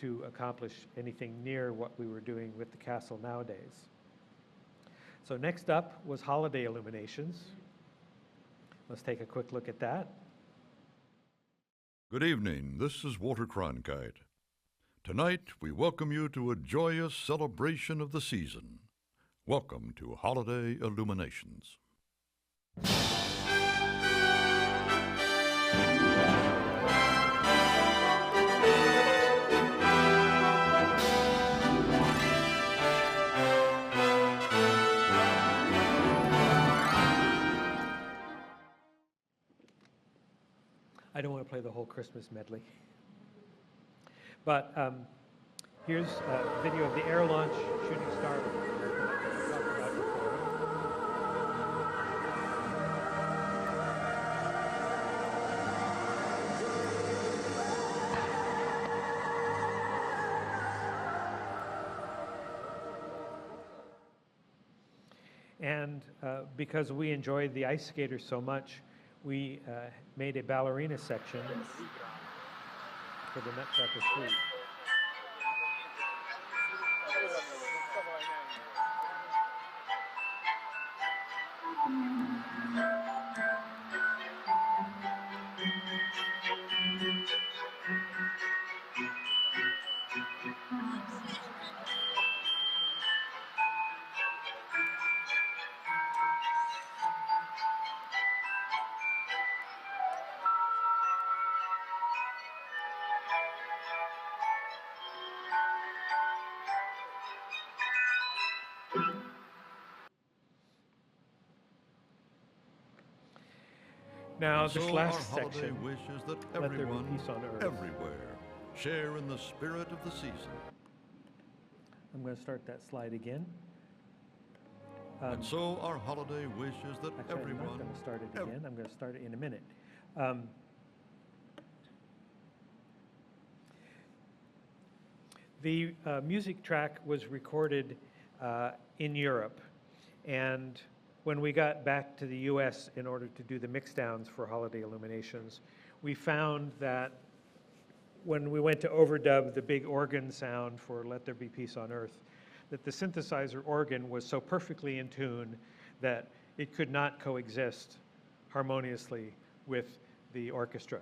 to accomplish anything near what we were doing with the castle nowadays. So next up was holiday illuminations. Let's take a quick look at that. Good evening, this is Walter Cronkite. Tonight, we welcome you to a joyous celebration of the season. Welcome to Holiday Illuminations. won't play the whole Christmas medley. But here's a video of the air launch shooting star. And because we enjoyed the ice skaters so much, we made a ballerina section for the Nutcracker suite. Now, this So last our holiday section, wishes that let there be everyone, peace on earth. everywhere, share in the spirit of the season. I'm going to start that slide again. And so our holiday wishes that Actually, I'm everyone, not going to start it again. I'm going to start it in a minute. The music track was recorded in Europe, and when we got back to the US in order to do the mixdowns for Holiday Illuminations, we found that when we went to overdub the big organ sound for Let There Be Peace on Earth, that the synthesizer organ was so perfectly in tune that it could not coexist harmoniously with the orchestra.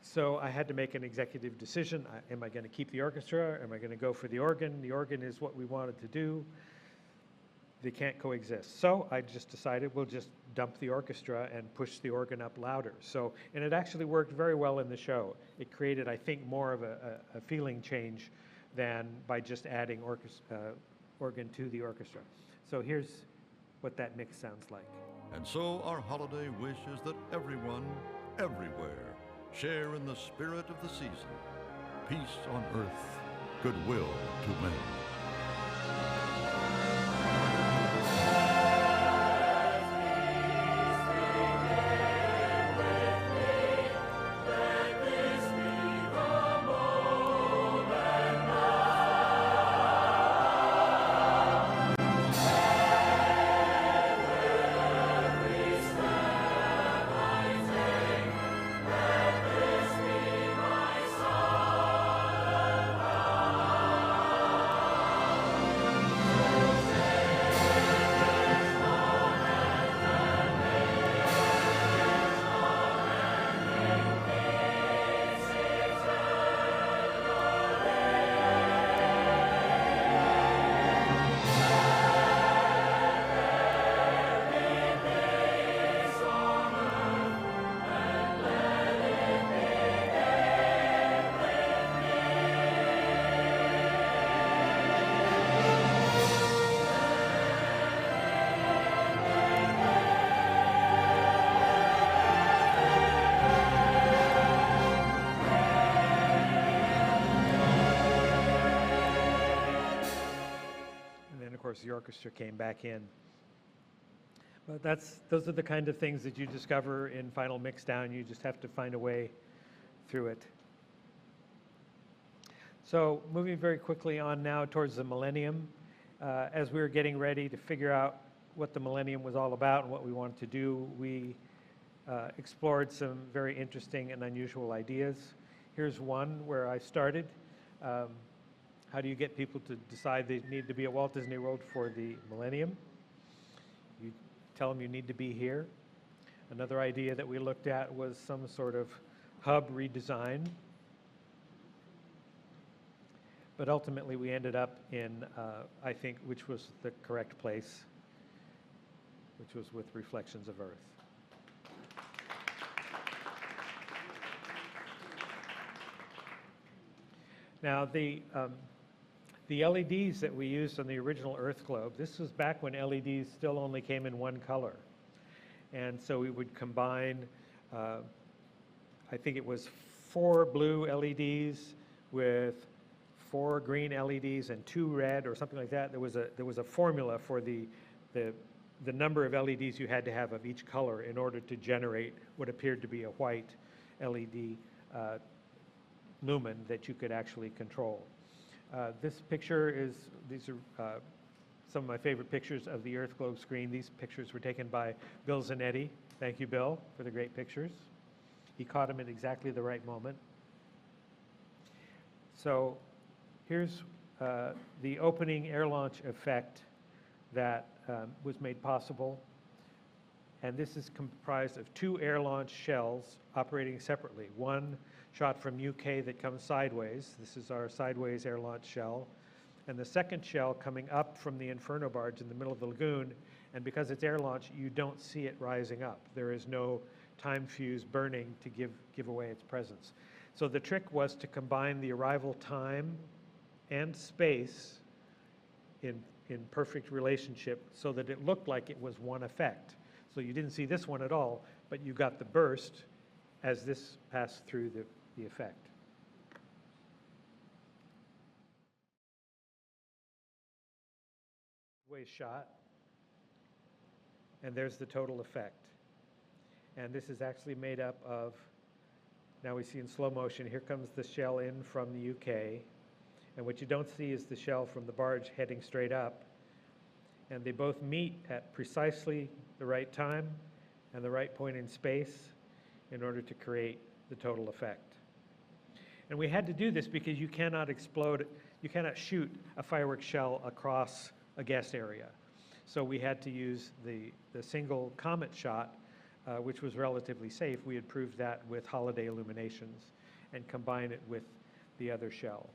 So I had to make an executive decision. Am I going to keep the orchestra? Am I going to go for the organ? The organ is what we wanted to do. They can't coexist. So I just decided we'll just dump the orchestra and push the organ up louder. So, and it actually worked very well in the show. It created, I think, more of a feeling change than by just adding organ to the orchestra. So here's what that mix sounds like. And so our holiday wishes that everyone, everywhere, share in the spirit of the season. Peace on earth, goodwill to men. The orchestra came back in. But those are the kind of things that you discover in final mixdown. You just have to find a way through it. So moving very quickly on now towards the millennium, as we were getting ready to figure out what the millennium was all about and what we wanted to do, we explored some very interesting and unusual ideas. Here's one where I started. How do you get people to decide they need to be at Walt Disney World for the millennium? You tell them you need to be here. Another idea that we looked at was some sort of hub redesign. But ultimately we ended up in, I think, which was the correct place, which was with Reflections of Earth. Now, the LEDs that we used on the original Earth globe, this was back when LEDs still only came in one color. And so we would combine I think it was 4 blue LEDs with 4 green LEDs and 2 red or something like that. There was a formula for the number of LEDs you had to have of each color in order to generate what appeared to be a white LED lumen that you could actually control. This picture is, these are some of my favorite pictures of the Earth globe screen. These pictures were taken by Bill Zanetti. Thank you, Bill, for the great pictures. He caught them at exactly the right moment. So here's the opening air launch effect that was made possible. And this is comprised of 2 air launch shells operating separately. One shot from UK that comes sideways. This is our sideways air launch shell. And the second shell coming up from the Inferno barge in the middle of the lagoon. And because it's air launch, you don't see it rising up. There is no time fuse burning to give away its presence. So the trick was to combine the arrival time and space in perfect relationship so that it looked like it was one effect. So you didn't see this one at all, but you got the burst as this passed through the effect. Way shot, and there's the total effect. And this is actually made up of, now we see in slow motion, here comes the shell in from the UK, and what you don't see is the shell from the barge heading straight up, and they both meet at precisely the right time and the right point in space in order to create the total effect. And we had to do this because you cannot shoot a fireworks shell across a guest area. So we had to use the single comet shot, which was relatively safe. We had proved that with holiday illuminations and combine it with the other shell.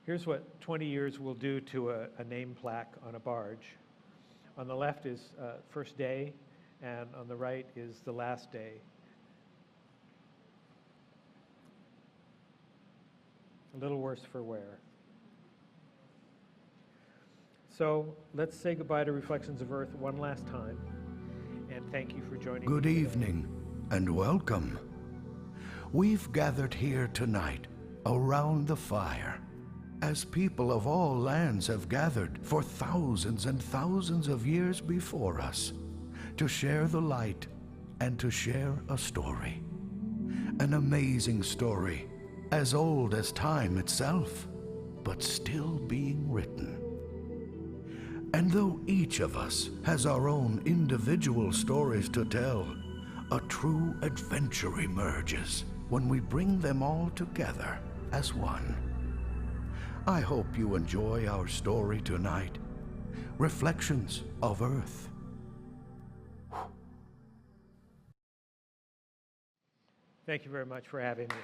Here's what 20 years will do to a name plaque on a barge. On the left is first day, and on the right is the last day. A little worse for wear. So let's say goodbye to Reflections of Earth one last time, and thank you for joining me. Good evening, and welcome. We've gathered here tonight around the fire, as people of all lands have gathered for thousands and thousands of years before us, to share the light and to share a story. An amazing story, as old as time itself, but still being written. And though each of us has our own individual stories to tell, a true adventure emerges when we bring them all together as one. I hope you enjoy our story tonight, Reflections of Earth. Thank you very much for having me.